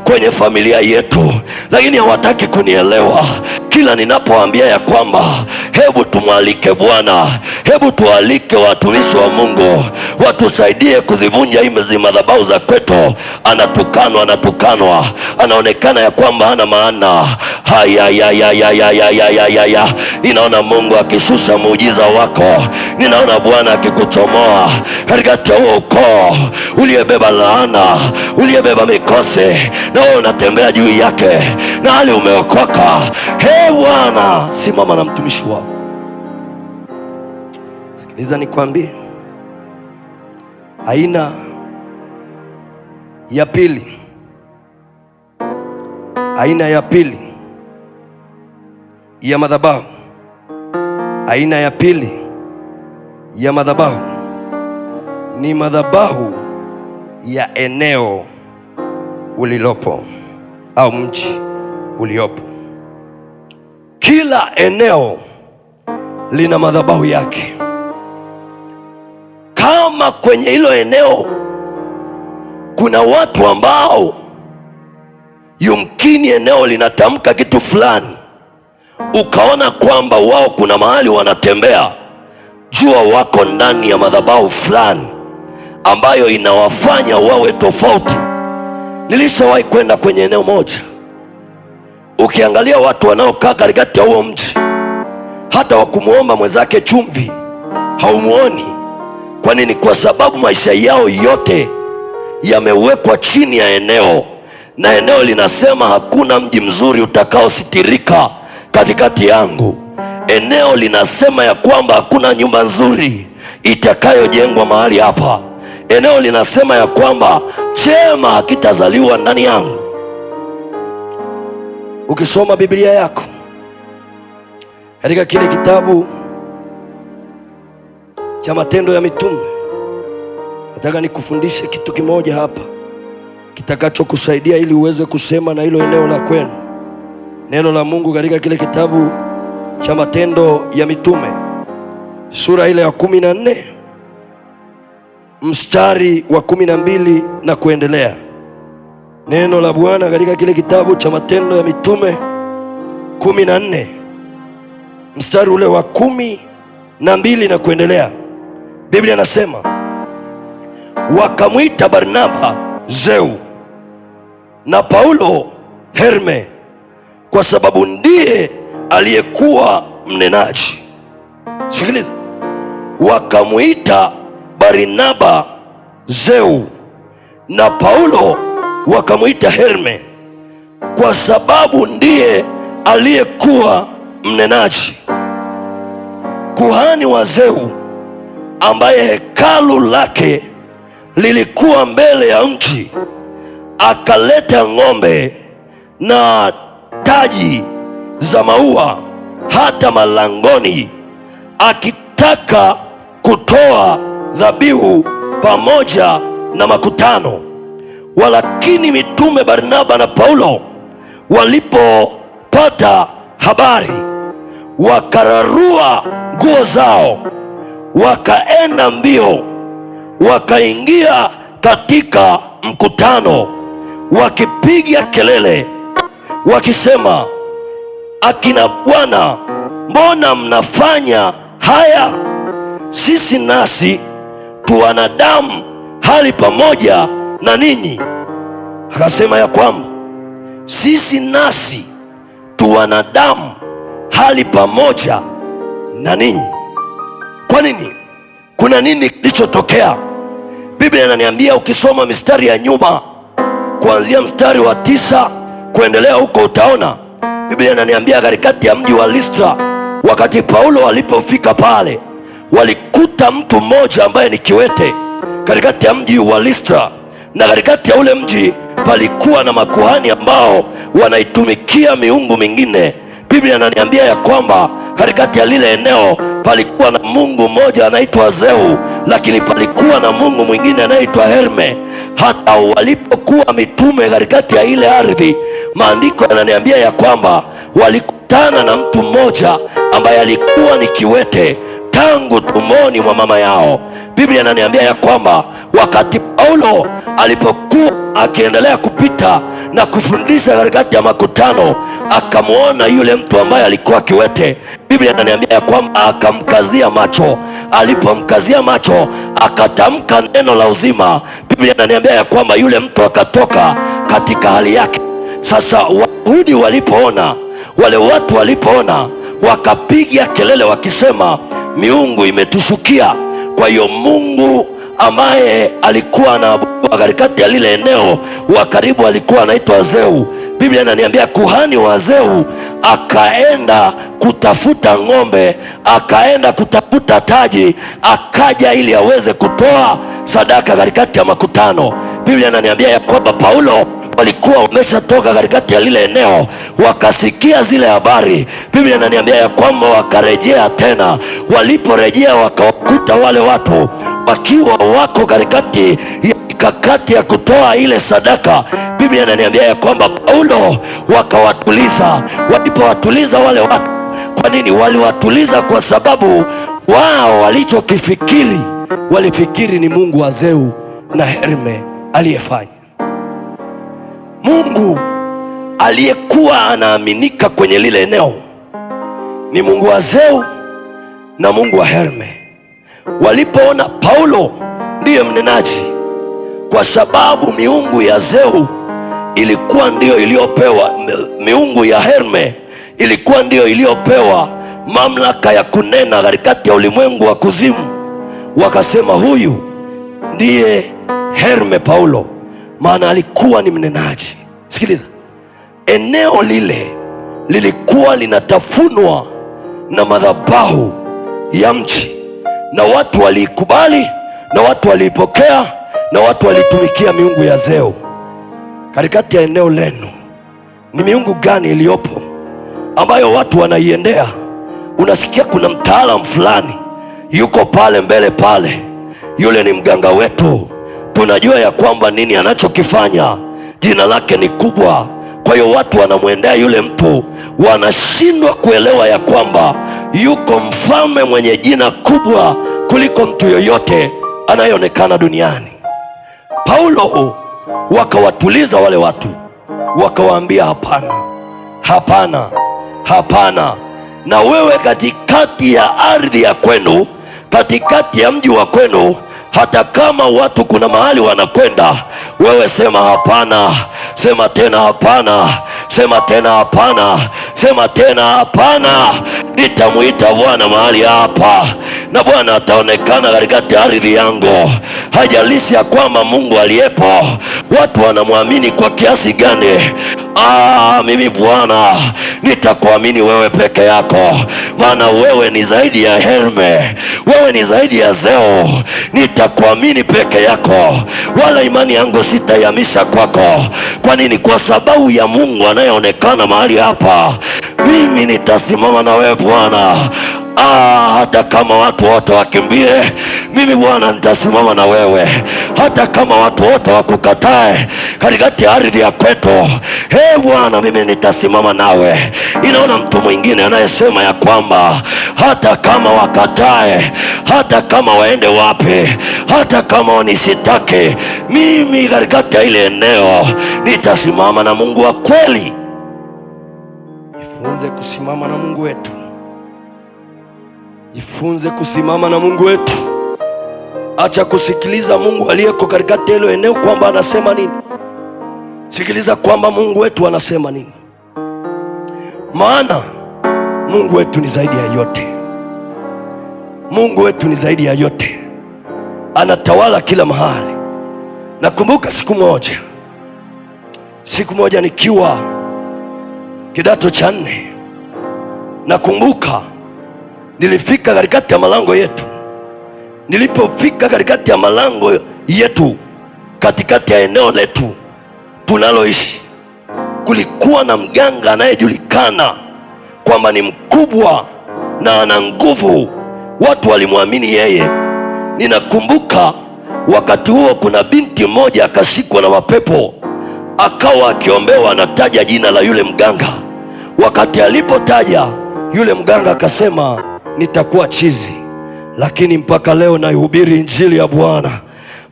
kwenye familia yetu, lakini hawataki kunielewa. Kila ninapoambia ya kwamba hebu tumwalike Bwana, hebu tualike watumishi wa Mungu watusaidie kuzivunja hizi madhabahu za kwetu, anatukanwa, anaonekana ya kwamba hana maana. Haya. Ninaona Mungu akishusha muujiza wako, ninaona Bwana akikuchomoa katikati ya huo ukoo uliyebeba laana, uliyebeba mikosi, na wewe unatembea juu yake na hali umeokoka. Bwana, simama na mtumishi wako. Sikiliza nikwambie, aina ya pili ya madhabahu, aina ya pili ya madhabahu ni madhabahu ya eneo ulilopo au mji uliopo. Kila eneo lina madhabahu yake. Kama kwenye hilo eneo kuna watu ambao yumkini eneo linatamka kitu fulani, ukaona kwamba wao kuna mahali wanatembea, jua wako ndani ya madhabahu fulani ambayo inawafanya wawe tofauti. Nilishawahi kwenda kwenye eneo moja, ukiangalia watu wanaokaa katikati ya huo mji, hata wakumuomba mwenzake chumvi haumuoni. Kwa nini? Kwa sababu maisha yao yote yamewekwa chini ya eneo, na eneo linasema hakuna mji mzuri utakaositirika katikati yangu. Eneo linasema ya kwamba hakuna nyumba nzuri itakayojengwa mahali hapa. Eneo linasema ya kwamba chema hakitazaliwa ndani yangu. Ukisoma Biblia yako Katika kile kitabu cha Matendo ya Mitume, nataka nikufundishe kitu kimoja hapa kitakachokusaidia ili uweze kusema na hilo eneo la kwenu. Neno la Mungu katika kile kitabu cha Matendo ya Mitume sura ile ya 14 mstari wa 12 na kuendelea. Neno la Bwana katika kile kitabu cha Matendo ya Mitume 14 mstari ule wa 12 na kuendelea. Biblia inasema, wakamwita Barnaba Zeu na Paulo Herme, kwa sababu ndiye aliyekuwa mnenaji. Sikiliza, wakamwita Barnaba Zeu na Paulo wakamwita Herme, kwa sababu ndiye aliyekuwa mnenaji. Kuhani wa Zeu, ambaye hekalu lake lilikuwa mbele ya mji, akaleta ng'ombe na taji za maua hata malangoni, akitaka kutoa dhabihu pamoja na makutano. Walakini mitume Barnaba na Paulo walipopata habari, wakararua nguo zao, wakaenda mbio, wakaingia katika mkutano, wakipiga kelele wakisema, akina bwana, mbona mnafanya haya? Sisi nasi tu wanadamu hali pamoja na ninyi. Akasema ya kwamba sisi nasi tu wanadamu hali pamoja na ninyi. Kwa nini? Kuna nini kilichotokea? Biblia inaniambia, ukisoma mistari ya nyuma kuanzia mstari wa 9 kuendelea huko, utaona Biblia inaniambia katikati ya mji wa Listra, wakati Paulo alipofika pale, walikuta mtu mmoja ambaye ni kiwete katikati ya mji wa Listra, na katikati ya ule mji palikuwa na makuhani ambao wanaitumikia miungu mingine. Biblia inaniambia ya kwamba katikati ya lile eneo palikuwa na mungu mmoja anaitwa Zeu, lakini palikuwa na mungu mwingine anaitwa Herme. Hata walipokuwa mitume katikati ya ile ardhi, maandiko yananiambia ya kwamba walikutana na mtu mmoja ambaye alikuwa ni kiwete tangu tumboni mwa mama yao. Biblia inaniambia ya kwamba wakati Paulo alipokuwa akiendelea kupita na kufundisha katikati ya makutano, akamwona yule mtu ambaye alikuwa kiwete. Biblia inaniambia ya kwamba akamkazia macho. Alipomkazia macho, akatamka neno la uzima. Biblia inaniambia ya kwamba yule mtu akatoka katika hali yake. Sasa Wayahudi walipoona, wale watu walipoona, wakapiga kelele wakisema, miungu imetushukia. Kwa hiyo Mungu ambaye alikuwa anaabudiwa katikati ya lile eneo wa karibu alikuwa anaitwa Zeu. Biblia inaniambia kuhani wa Zeu akaenda kutafuta ng'ombe, akaenda kutafuta taji, akaja ili aweze kutoa sadaka katikati ya makutano. Biblia inaniambia ya kwamba Paulo walikuwa wameshatoka katikati ya lile eneo, wakasikia zile habari. Biblia inaniambia ya kwamba wakarejea tena. Waliporejea wakawakuta wale watu wakiwa wako katikati ya mikakati ya kutoa ile sadaka. Biblia inaniambia ya kwamba Paulo wakawatuliza. Walipowatuliza wale watu, kwa nini waliwatuliza? Kwa sababu wao walichokifikiri, walifikiri ni mungu wa Zeu na Herme aliyefanya. Mungu aliyekuwa anaaminika kwenye lile eneo ni mungu wa Zeu na mungu wa Herme. Walipoona Paulo ndiye mnenaji, kwa sababu miungu ya Zeu ilikuwa ndiyo iliyopewa, miungu ya Herme ilikuwa ndiyo iliyopewa mamlaka ya kunena katikati ya ulimwengu wa kuzimu, wakasema huyu ndiye Herme Paulo, maana alikuwa ni mnenaji. Sikiliza, eneo lile lilikuwa linatafunwa na madhabahu ya mji, na watu waliikubali, na watu waliipokea, na watu walitumikia miungu ya Zeu. Katikati ya eneo lenu ni miungu gani iliyopo ambayo watu wanaiendea unasikia kuna mtaalamu fulani yuko pale mbele pale, yule ni mganga wetu, tunajua ya kwamba nini anachokifanya, jina lake ni kubwa. Kwa hiyo watu wanamwendea yule mtu, wanashindwa kuelewa ya kwamba yuko mfalme mwenye jina kubwa kuliko mtu yoyote anayeonekana duniani. Paulo wakawatuliza wale watu, wakawaambia hapana, hapana, hapana. Na wewe katikati ya ardhi ya kwenu, katikati ya mji wa kwenu, hata kama watu kuna mahali wanakwenda, wewe sema hapana, sema tena hapana, sema tena hapana, sema tena hapana. Nitamuita Bwana mahali hapa, na Bwana ataonekana katikati ya ardhi yangu. Haijalishi ya kwamba Mungu aliyepo watu wanamwamini kwa kiasi gani. Mimi Bwana nitakuamini wewe peke yako, maana wewe ni zaidi ya Herme, wewe ni zaidi ya Zeo. Nitakuamini peke yako, wala imani yangu sitaihamisha kwako. Kwa nini? Kwa sababu ya Mungu anayeonekana mahali hapa. Mimi nitasimama na wewe Bwana. Hata kama watu wote wakimbie, mimi Bwana nitasimama na wewe. Hata kama watu wote wakukatae katikati ya ardhi ya kwetu, Bwana mimi nitasimama nawe. Inaona mtu mwingine anayesema ya kwamba hata kama wakatae, hata kama waende wapi, hata kama wanisitake, mimi katikati ya ile eneo nitasimama na Mungu wa kweli. Jifunze kusimama na Mungu wetu. Jifunze kusimama na Mungu wetu. Acha kusikiliza Mungu aliyeko katikati ya hilo eneo kwamba anasema nini. Sikiliza kwamba Mungu wetu anasema nini. Maana Mungu wetu ni zaidi ya yote. Mungu wetu ni zaidi ya yote. Anatawala kila mahali. Nakumbuka siku moja nikiwa kidato cha 4, nakumbuka nilifika katikati ya malango yetu. Nilipofika katikati ya malango yetu, katikati ya eneo letu tunaloishi, kulikuwa na mganga anayejulikana kwamba ni mkubwa na ana nguvu. Watu walimwamini yeye. Ninakumbuka wakati huo kuna binti mmoja akashikwa na mapepo, akawa akiombewa, anataja jina la yule mganga. Wakati alipotaja yule mganga akasema nitakuwa chizi. Lakini mpaka leo naihubiri injili ya Bwana,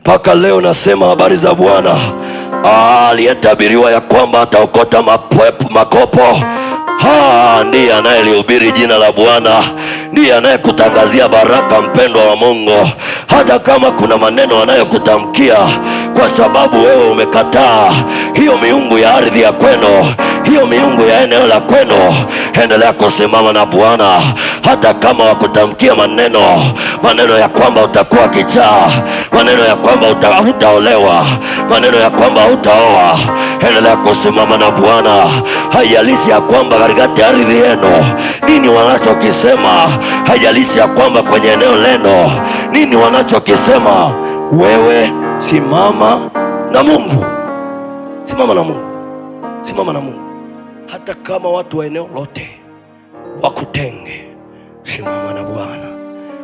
mpaka leo nasema habari za Bwana. Aliyetabiriwa ya kwamba ataokota makopo, ndiye anayelihubiri jina la Bwana, ndiye anayekutangazia baraka. Mpendwa wa Mungu, hata kama kuna maneno anayokutamkia kwa sababu wewe umekataa hiyo miungu ya ardhi ya kwenu, hiyo miungu ya eneo la kwenu, endelea kusimama na Bwana. Hata kama wakutamkia maneno ya kwamba utakuwa kichaa, maneno ya kwamba hutaolewa, maneno ya kwamba hutaoa, endelea kusimama na Bwana. Haijalishi ya kwamba katikati ya ardhi yenu nini wanachokisema, haijalishi ya kwamba kwenye eneo lenu nini wanachokisema, wewe simama na Mungu. Simama na Mungu. Simama na Mungu. Hata kama watu wa eneo lote wakutenge, simama na Bwana.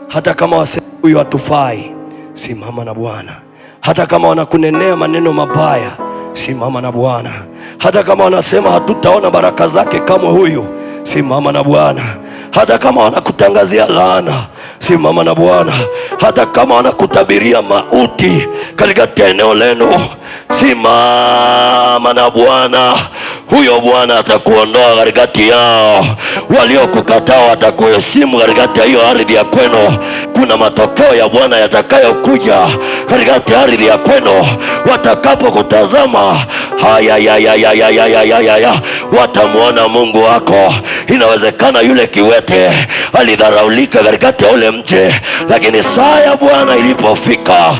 Hata kama wasema huyu hatufai, simama na Bwana. Hata kama wanakunenea maneno mabaya, simama na Bwana. Hata kama wanasema hatutaona baraka zake kamwe huyu, simama na Bwana. Hata kama wanakutangazia laana, simama na Bwana. Hata kama wanakutabiria mauti katikati ya eneo lenu, simama na Bwana. Huyo Bwana atakuondoa katikati yao. Waliokukataa watakuheshimu katikati ya hiyo ardhi ya kwenu. Kuna matokeo ya Bwana yatakayokuja katikati ya ardhi ya kwenu. Watakapokutazama, watamwona Mungu wako. Inawezekana yule kiwete alidharaulika katikati ya ule mji, lakini saa ya Bwana ilipofika,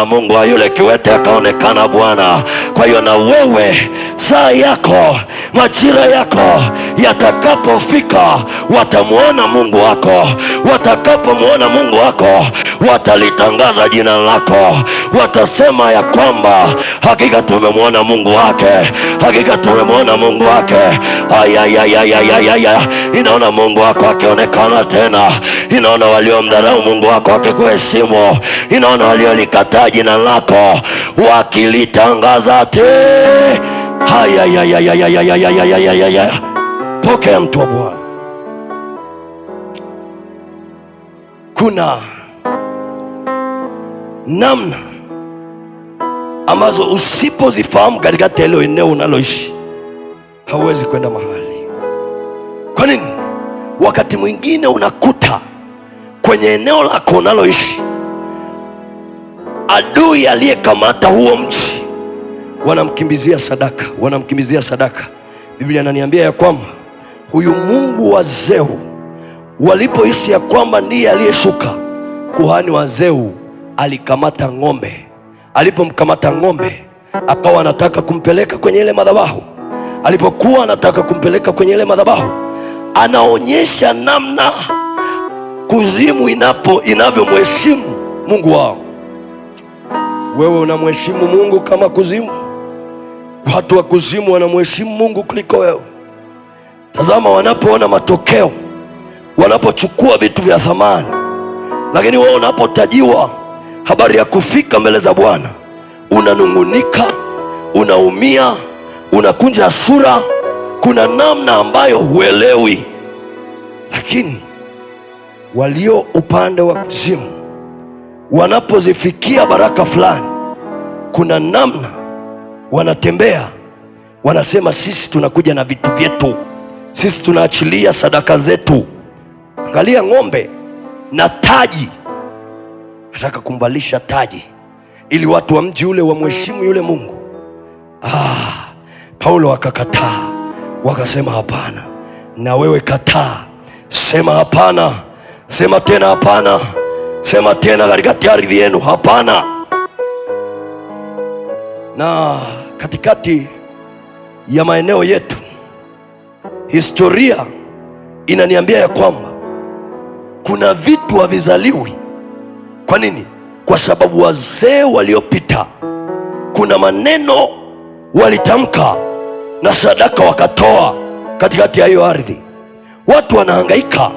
Mungu wa yule kiwete akaonekana Bwana. Kwa hiyo na wewe saa yako, majira yako yatakapofika, watamwona Mungu wako. Watakapomwona Mungu wako, watalitangaza jina lako. Watasema ya kwamba hakika tumemwona Mungu wake, hakika tumemwona Mungu wake. Ninaona Mungu wako ikionekana tena. Inaona waliomdharau Mungu wako wakikuheshimu. Inaona waliolikataa jina lako wakilitangaza tena. Haya, pokea mtu wa Bwana. Kuna namna ambazo usipozifahamu katika hilo eneo unaloishi, hauwezi kwenda mahali. Kwa nini? Wakati mwingine unakuta kwenye eneo lako unaloishi, adui aliyekamata huo mji wanamkimbizia sadaka. Biblia inaniambia ya kwamba huyu Mungu wa Zeu, walipohisi ya kwamba ndiye aliyeshuka, kuhani wa Zeu alikamata ng'ombe. Alipomkamata ng'ombe, akawa anataka kumpeleka kwenye ile madhabahu. Alipokuwa anataka kumpeleka kwenye ile madhabahu, anaonyesha namna kuzimu inavyomheshimu Mungu wao. Wewe unamheshimu Mungu kama kuzimu? Watu wa kuzimu wanamheshimu Mungu kuliko wewe. Tazama, wanapoona matokeo, wanapochukua vitu vya thamani, lakini wewe unapotajiwa habari ya kufika mbele za Bwana, unanungunika, unaumia, unakunja sura. Kuna namna ambayo huelewi. Lakini walio upande wa kuzimu wanapozifikia baraka fulani, kuna namna wanatembea, wanasema sisi tunakuja na vitu vyetu, sisi tunaachilia sadaka zetu. Angalia ng'ombe na taji, nataka kumvalisha taji ili watu wa mji ule wamheshimu yule Mungu. Paulo akakataa, wakasema hapana. Na wewe kataa, sema hapana, sema tena hapana, sema tena katikati ya ardhi yenu hapana. Na katikati ya maeneo yetu, historia inaniambia ya kwamba kuna vitu havizaliwi. Kwa nini? Kwa sababu wazee waliopita kuna maneno walitamka na sadaka wakatoa katikati ya hiyo ardhi. Watu wanahangaika,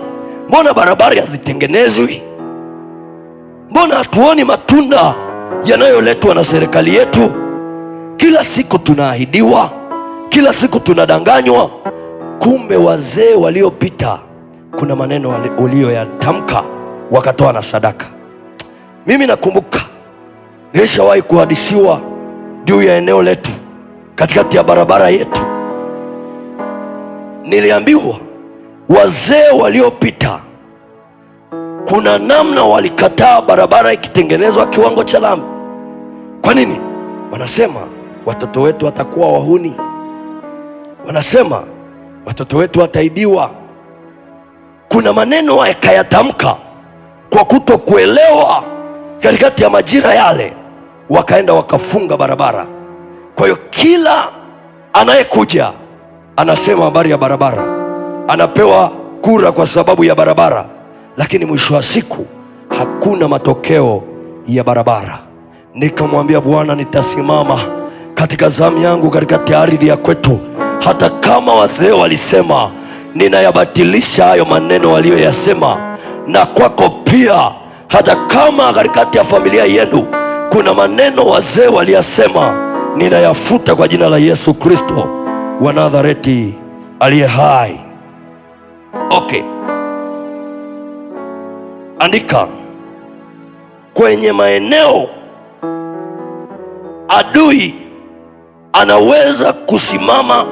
mbona barabara hazitengenezwi? Mbona hatuoni matunda yanayoletwa na serikali yetu? Kila siku tunaahidiwa, kila siku tunadanganywa. Kumbe wazee waliopita kuna maneno walioyatamka wakatoa na sadaka. Mimi nakumbuka nilishawahi kuhadisiwa juu ya eneo letu katikati ya barabara yetu. Niliambiwa wazee waliopita kuna namna walikataa barabara ikitengenezwa kiwango cha lami. Kwa nini? Wanasema watoto wetu watakuwa wahuni, wanasema watoto wetu wataibiwa. Kuna maneno wakayatamka kwa kutokuelewa katikati ya majira yale, wakaenda wakafunga barabara. Kwa hiyo kila anayekuja anasema habari ya barabara, anapewa kura kwa sababu ya barabara, lakini mwisho wa siku hakuna matokeo ya barabara. Nikamwambia Bwana, nitasimama katika zamu yangu katikati ya ardhi ya kwetu. Hata kama wazee walisema, ninayabatilisha hayo maneno waliyoyasema, na kwako pia. Hata kama katikati ya familia yenu kuna maneno wazee waliyasema, ninayafuta kwa jina la Yesu Kristo wa Nazareti aliye hai. Okay, andika kwenye maeneo adui anaweza kusimama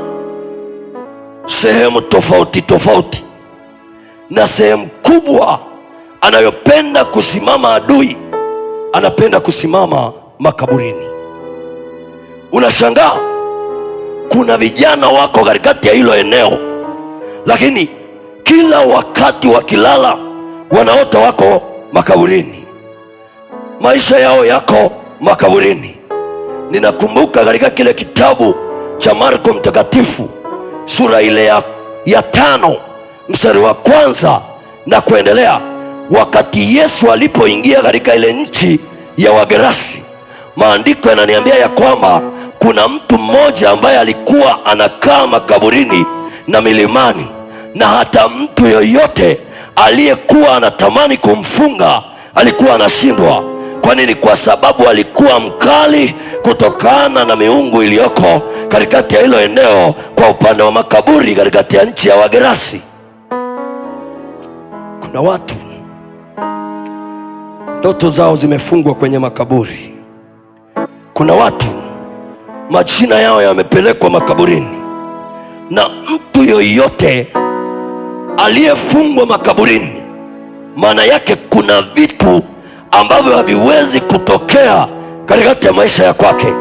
sehemu tofauti tofauti, na sehemu kubwa anayopenda kusimama adui, anapenda kusimama makaburini. Unashangaa kuna vijana wako katikati ya hilo eneo, lakini kila wakati wakilala wanaota wako makaburini, maisha yao yako makaburini. Ninakumbuka katika kile kitabu cha Marko Mtakatifu sura ile ya 5 mstari wa 1 na kuendelea, wakati Yesu alipoingia katika ile nchi ya Wagerasi, maandiko yananiambia ya kwamba kuna mtu mmoja ambaye alikuwa anakaa makaburini na milimani, na hata mtu yoyote aliyekuwa anatamani kumfunga alikuwa anashindwa. Kwa nini? Kwa sababu alikuwa mkali kutokana na miungu iliyoko katikati ya hilo eneo, kwa upande wa makaburi katikati ya nchi ya Wagerasi. Kuna watu ndoto zao zimefungwa kwenye makaburi. Kuna watu majina yao yamepelekwa makaburini, na mtu yoyote aliyefungwa makaburini, maana yake kuna vitu ambavyo haviwezi kutokea katikati ya maisha ya kwake.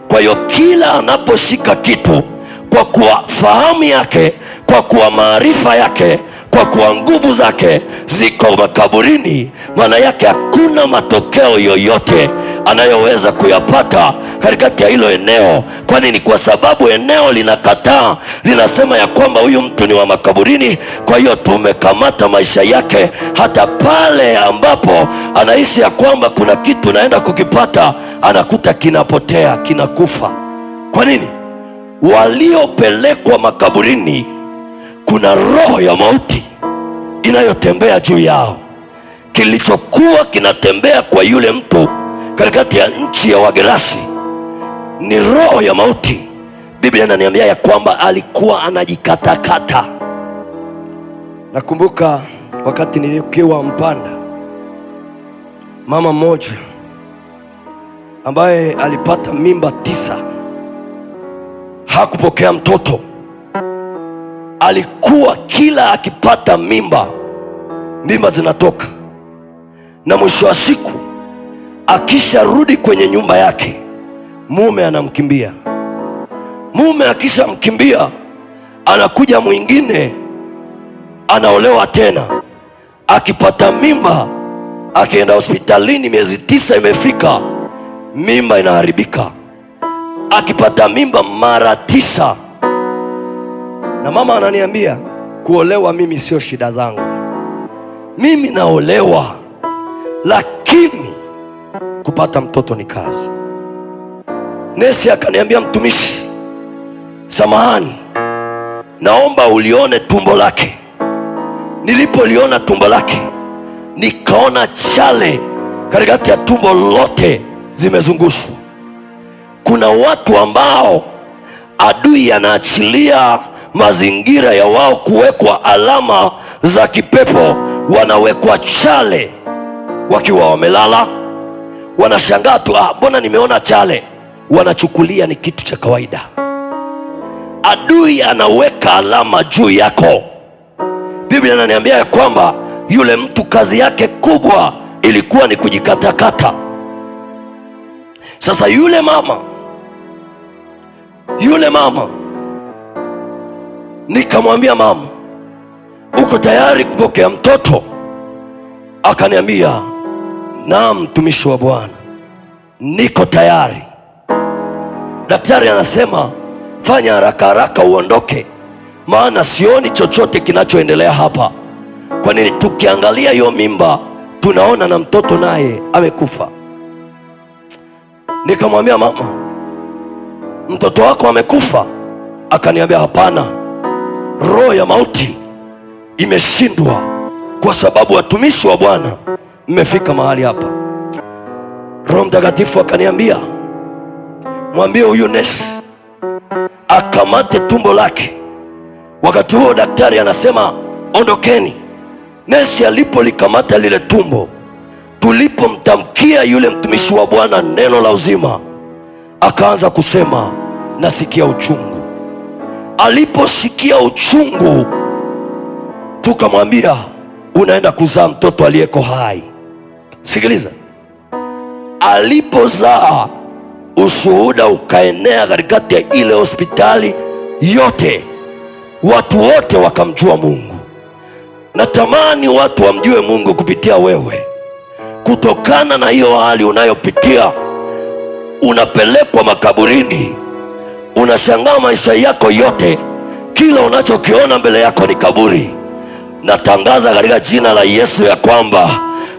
Kwa hiyo kila anaposhika kitu, kwa kuwa fahamu yake, kwa kuwa maarifa yake, kwa kuwa nguvu zake ziko makaburini, maana yake hakuna matokeo yoyote anayoweza kuyapata katikati ya hilo eneo. Kwa nini? Kwa sababu eneo linakataa, linasema ya kwamba huyu mtu ni wa makaburini. Kwa hiyo tumekamata maisha yake, hata pale ambapo anahisi ya kwamba kuna kitu naenda kukipata, anakuta kinapotea, kinakufa. Kwa nini? Waliopelekwa makaburini, kuna roho ya mauti inayotembea juu yao. Kilichokuwa kinatembea kwa yule mtu katikati ya nchi ya Wagerasi ni roho ya mauti. Biblia inaniambia ya kwamba alikuwa anajikatakata. Nakumbuka wakati nilikiwa Mpanda, mama mmoja ambaye alipata mimba 9 hakupokea mtoto. Alikuwa kila akipata mimba zinatoka, na mwisho wa siku akisharudi kwenye nyumba yake, mume anamkimbia. Mume akishamkimbia, anakuja mwingine, anaolewa tena. Akipata mimba, akienda hospitalini, miezi 9 imefika, mimba inaharibika. Akipata mimba mara 9. Na mama ananiambia, kuolewa mimi sio shida zangu, mimi naolewa, lakini kupata mtoto ni kazi. Nesi akaniambia, mtumishi, samahani, naomba ulione tumbo lake. Nilipoliona tumbo lake, nikaona chale katikati ya tumbo lote zimezungushwa. Kuna watu ambao adui anaachilia mazingira ya wao kuwekwa alama za kipepo, wanawekwa chale wakiwa wamelala. Wanashangaa tu, mbona nimeona chale? Wanachukulia ni kitu cha kawaida. Adui anaweka alama juu yako. Biblia inaniambia ya kwamba yule mtu kazi yake kubwa ilikuwa ni kujikatakata. Sasa yule mama nikamwambia, mama, uko tayari kupokea mtoto? Akaniambia, naam mtumishi wa Bwana, niko tayari. Daktari anasema fanya haraka haraka uondoke, maana sioni chochote kinachoendelea hapa. Kwa nini? Tukiangalia hiyo mimba tunaona na mtoto naye amekufa. Nikamwambia, mama, mtoto wako amekufa? Akaniambia, hapana, roho ya mauti imeshindwa, kwa sababu watumishi wa Bwana mmefika mahali hapa. Roho Mtakatifu akaniambia, mwambie huyu nesi akamate tumbo lake. Wakati huo daktari anasema ondokeni. Nesi alipolikamata lile tumbo, tulipomtamkia yule mtumishi wa Bwana neno la uzima, akaanza kusema, nasikia uchungu. Aliposikia uchungu, tukamwambia, unaenda kuzaa mtoto aliyeko hai. Sikiliza, alipozaa, ushuhuda ukaenea katikati ya ile hospitali yote, watu wote wakamjua Mungu. Natamani watu wamjue Mungu kupitia wewe. Kutokana na hiyo hali unayopitia, unapelekwa makaburini, unashangaa maisha yako yote, kila unachokiona mbele yako ni kaburi. Natangaza katika jina la Yesu ya kwamba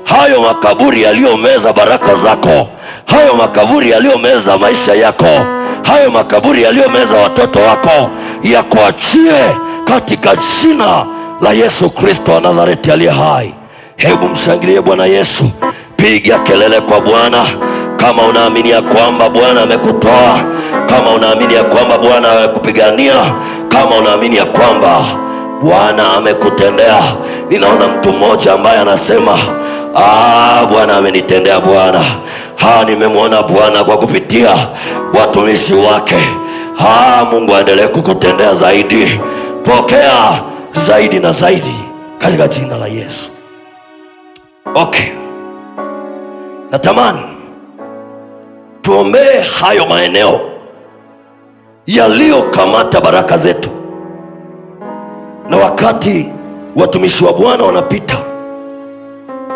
hayo makaburi yaliyomeza baraka zako, hayo makaburi yaliyomeza maisha yako, hayo makaburi yaliyomeza watoto wako, yakuachie katika jina la Yesu Kristo wa Nazareti aliye hai. Hebu mshangilie Bwana Yesu, piga kelele kwa Bwana kama unaamini ya kwamba Bwana amekutoa, kama unaamini ya kwamba Bwana amekupigania, kama unaamini ya kwamba Bwana amekutendea. Ninaona mtu mmoja ambaye anasema Bwana amenitendea Bwana. Nimemwona Bwana kwa kupitia watumishi wake. Mungu aendelee kukutendea zaidi. Pokea zaidi na zaidi katika jina la Yesu. Okay, natamani tuombee hayo maeneo yaliyokamata baraka zetu, na wakati watumishi wa Bwana wanapita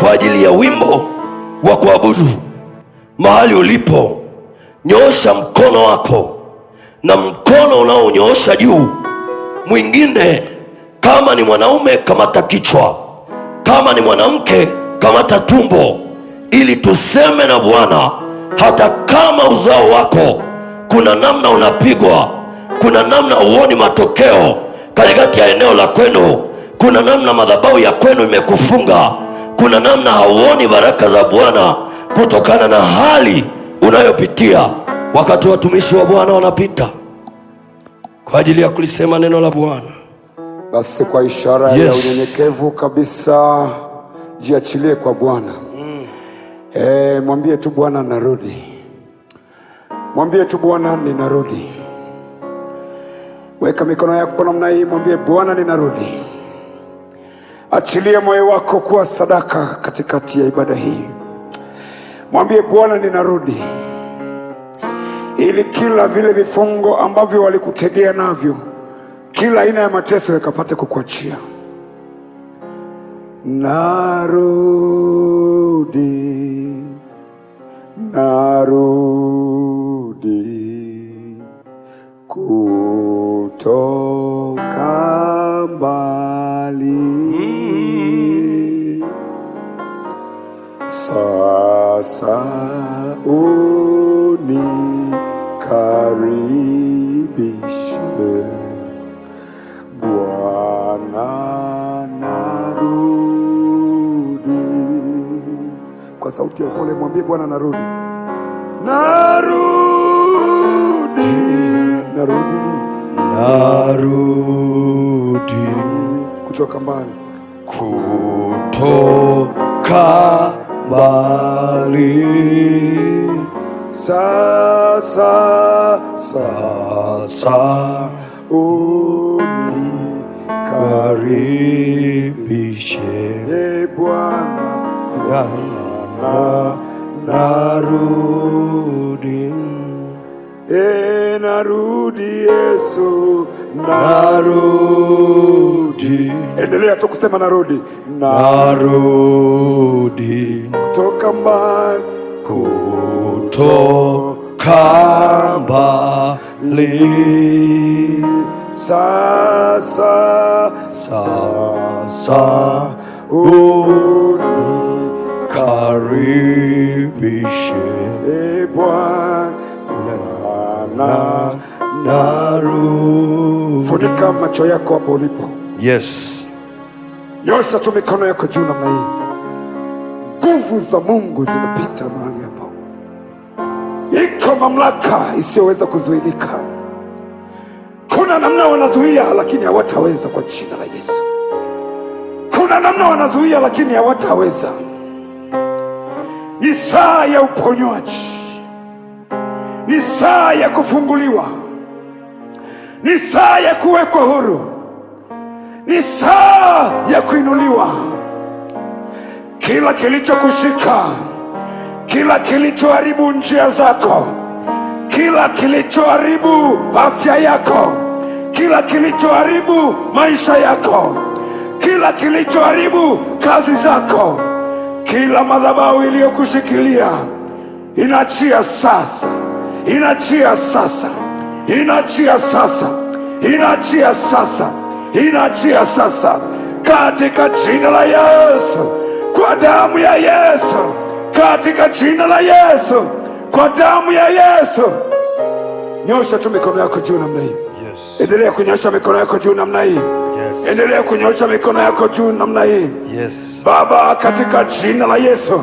kwa ajili ya wimbo wa kuabudu, mahali ulipo nyoosha mkono wako, na mkono unaonyoosha juu mwingine, kama ni mwanaume kamata kichwa, kama ni mwanamke kamata tumbo, ili tuseme na Bwana. Hata kama uzao wako kuna namna unapigwa, kuna namna uoni matokeo katikati ya eneo la kwenu, kuna namna madhabahu ya kwenu imekufunga, kuna namna hauoni baraka za Bwana kutokana na hali unayopitia, wakati watumishi wa Bwana wanapita kwa ajili ya kulisema neno la Bwana, basi kwa ishara ya unyenyekevu kabisa jiachilie kwa Bwana. Mwambie tu Bwana narudi. Mwambie tu Bwana ninarudi. Weka mikono yako kwa namna hii, mwambie Bwana ninarudi. Achilia moyo wako kuwa sadaka katikati ya ibada hii. Mwambie Bwana ninarudi, ili kila vile vifungo ambavyo walikutegea navyo, kila aina ya mateso yakapate kukuachia. Narudi, narudi kutoka mbali, sasa unikaribishe Bwana, narudi. Kwa sauti ya upole mwambie Bwana narudi. Narudi, narudi, narudi kutoka mbali, kutoka mbali, sasa unikaribishe Bwana, Bwana narudi. Narudi Yesu, narudi. Endelea tu kusema narudi, narudi kutoka mbali, kutoka mbali, sasa unikaribishe Bwana, narudi. Funika macho yako hapo ulipo. Yes. Nyosha tu mikono yako juu namna hii. Nguvu za Mungu zinapita mahali hapo. Iko mamlaka isiyoweza kuzuilika. Kuna namna wanazuia lakini hawataweza kwa jina la Yesu. Kuna namna wanazuia lakini hawataweza. Ni saa ya uponywaji. Ni saa ya kufunguliwa. Ni saa ya kuwekwa huru. Ni saa ya kuinuliwa. Kila kilichokushika, kila kilichoharibu njia zako, kila kilichoharibu afya yako, kila kilichoharibu maisha yako, kila kilichoharibu kazi zako, kila madhabahu iliyokushikilia inachia sasa, inachia sasa, inachia sasa, inachia sasa, inachia sasa, katika jina la Yesu, kwa damu ya Yesu, katika jina la Yesu, kwa damu ya Yesu. Nyosha tu mikono yako juu namna hii. Yes. Endelea kunyosha mikono yako juu namna hii. Yes. Yes. Endelea kunyosha mikono yako juu namna hii. Yes. Baba, katika jina la Yesu,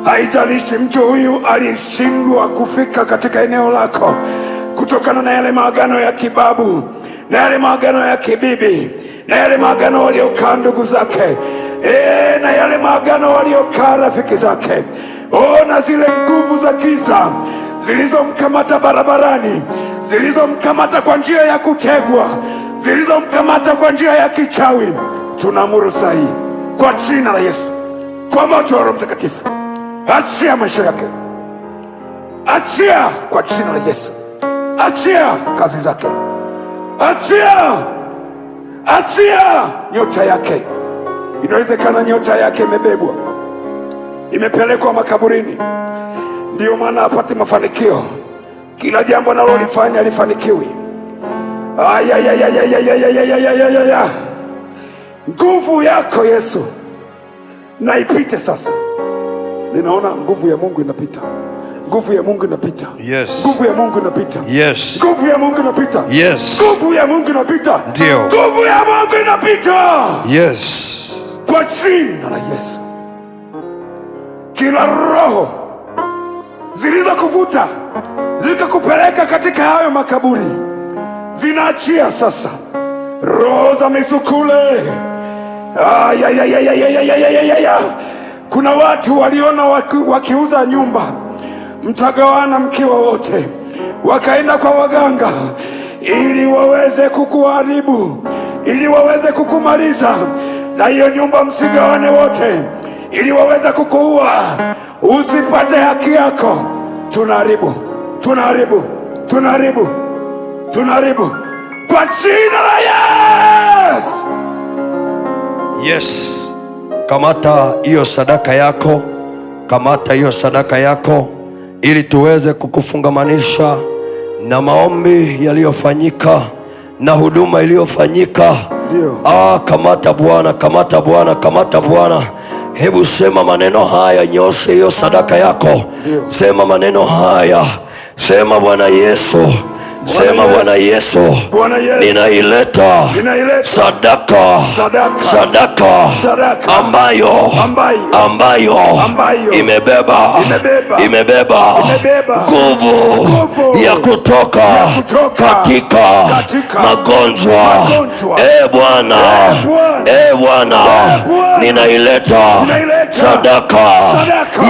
haijalishi mtu huyu alishindwa kufika katika eneo lako kutokana na yale maagano ya kibabu na yale maagano ya kibibi na yale maagano waliokaa ndugu zake, na yale maagano waliokaa rafiki zake, na zile nguvu za giza zilizomkamata barabarani, zilizomkamata kwa njia ya kutegwa, zilizomkamata kwa njia ya kichawi, tunaamuru sahi kwa jina la Yesu, kwa moto wa Roho Mtakatifu, achia maisha yake, achia kwa jina la Yesu, achia kazi zake, achia nyota yake. Inawezekana nyota yake imebebwa, imepelekwa makaburini, ndiyo maana apate mafanikio. Kila jambo analolifanya lifanikiwi. Nguvu yako Yesu na ipite sasa. Ninaona nguvu ya Mungu inapita. Nguvu ya Mungu inapita. Yes. Nguvu ya Mungu inapita. Yes. Nguvu ya Mungu inapita. Yes. Nguvu ya Mungu inapita. Ndio. Nguvu ya Mungu inapita. Yes. Kwa jina la Yesu. Kila roho zilizokuvuta zikakupeleka katika hayo makaburi zinaachia sasa. Roho za misukule. Kuna watu waliona wakiuza nyumba, mtagawana mkiwa wote, wakaenda kwa waganga ili waweze kukuharibu, ili waweze kukumaliza, na hiyo nyumba msigawane wote, ili waweze kukuua usipate haki yako. Tunaharibu, tunaharibu, tunaharibu, tunaharibu kwa jina la Yesu. Yes. Kamata hiyo sadaka yako, kamata hiyo sadaka yako, ili tuweze kukufungamanisha na maombi yaliyofanyika na huduma iliyofanyika. Kamata Bwana, kamata Bwana, kamata Bwana. Hebu sema maneno haya, nyoshe hiyo sadaka yako. Sema maneno haya, sema Bwana Yesu, sema Bwana Yesu, ninaileta sadaka ambayo imebeba nguvu ya kutoka katika magonjwa. Bwana, ninaileta sadaka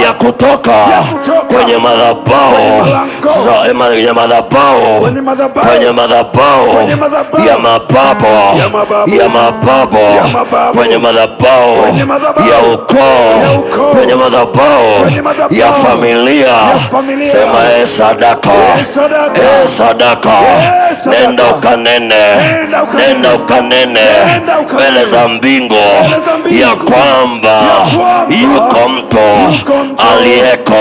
ya kutoka kwenye madhabahu kwenye madhabahu ya mapapo, kwenye madhabahu ya ukoo, kwenye madhabahu ya familia. Sema sadaka, sadaka. Nenda ukanene mbele za mbingu ya kwamba yuko mtu aliyeko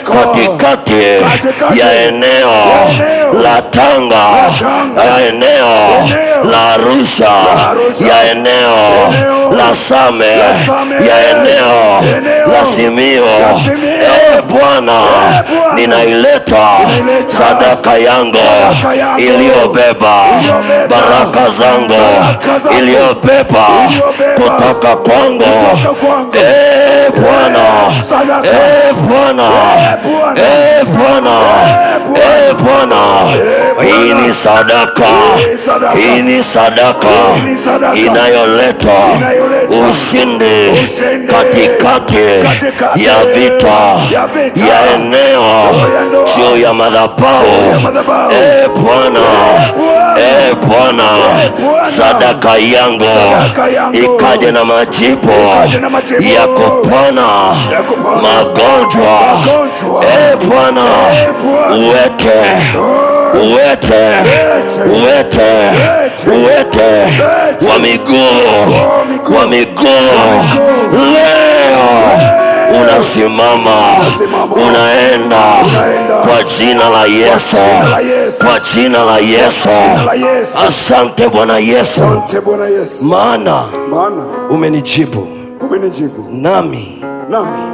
katikati ya eneo la Tanga, ya eneo la Arusha, ya eneo la Same, ya eneo la Simiyu. Bwana, ninaileta sadaka yangu iliyobeba baraka zangu, iliyobeba kutoka kwangu. Bwana, hii ni sadaka, hii ni sadaka inayoleta ushindi katikati ya vita ya eneo juu ya madhabahu. Bwana, sadaka yangu ikaje na majibu ya kupona magonjwa. Bwana, uwete wa miguu leo unasimama, unaenda kwa jina la Yesu, kwa jina la Yesu. Asante Bwana Yesu, maana umenijibu, nami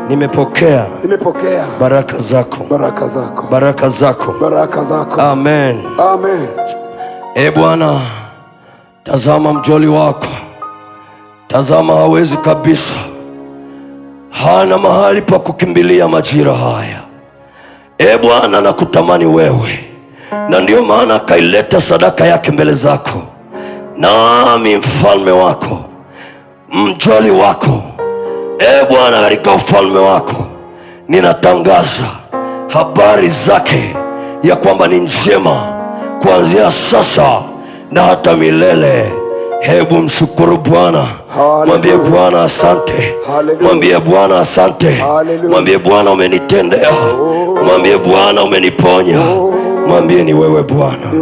nimepokea baraka zako. Amen. Bwana, Tazama mjoli wako, tazama hawezi kabisa, hana mahali pa kukimbilia majira haya. Bwana nakutamani wewe, na ndio maana akaileta sadaka yake mbele zako. Nami mfalme wako, mjoli wako, Bwana, katika ufalme wako ninatangaza habari zake ya kwamba ni njema kuanzia sasa na hata milele. Hebu mshukuru Bwana, mwambie Bwana asante, mwambie Bwana asante, mwambie Bwana umenitendea, mwambie Bwana umeniponya, mwambie ni wewe Bwana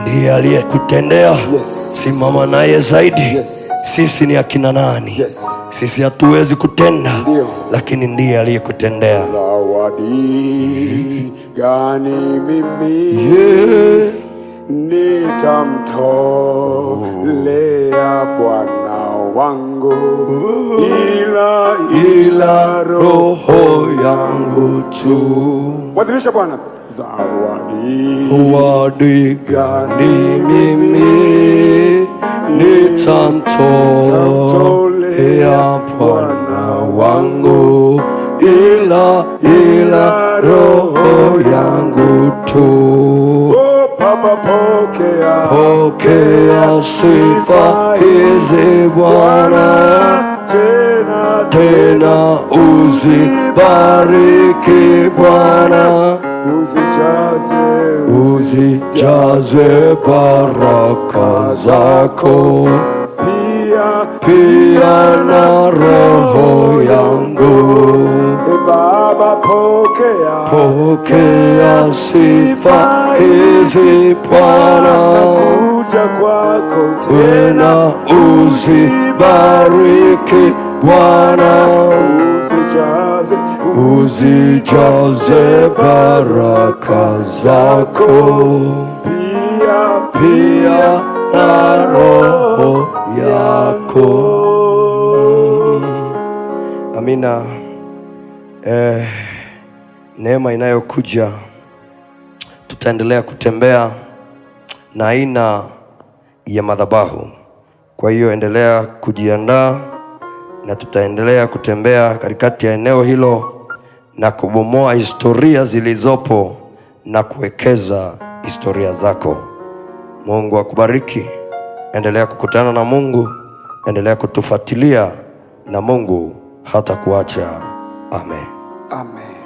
ndiye aliyekutendea. Simama naye zaidi. Sisi ni akina nani? Sisi hatuwezi kutenda, lakini ndiye aliyekutendea. Zawadi gani mimi nitamtolea Bwana wangu ila roho yangu tu. Wasilisha Bwana. Zawadi gani mimi nitamtolea Bwana wangu ila roho yangu tu. Baba, pokea sifa hizi Bwana, tena uzibariki Bwana, uzijaze baraka zako pia na roho yangu. Baba, pokea sifa hizi Bwana, nakuja kwako tena uzibariki Bwana, uzijaze baraka zako pia na roho yako. Amina. Neema inayokuja, tutaendelea kutembea na aina ya madhabahu. Kwa hiyo endelea kujiandaa, na tutaendelea kutembea katikati ya eneo hilo na kubomoa historia zilizopo na kuwekeza historia zako. Mungu akubariki. Endelea kukutana na Mungu, endelea kutufuatilia, na Mungu hata kuacha. Amen. Amen.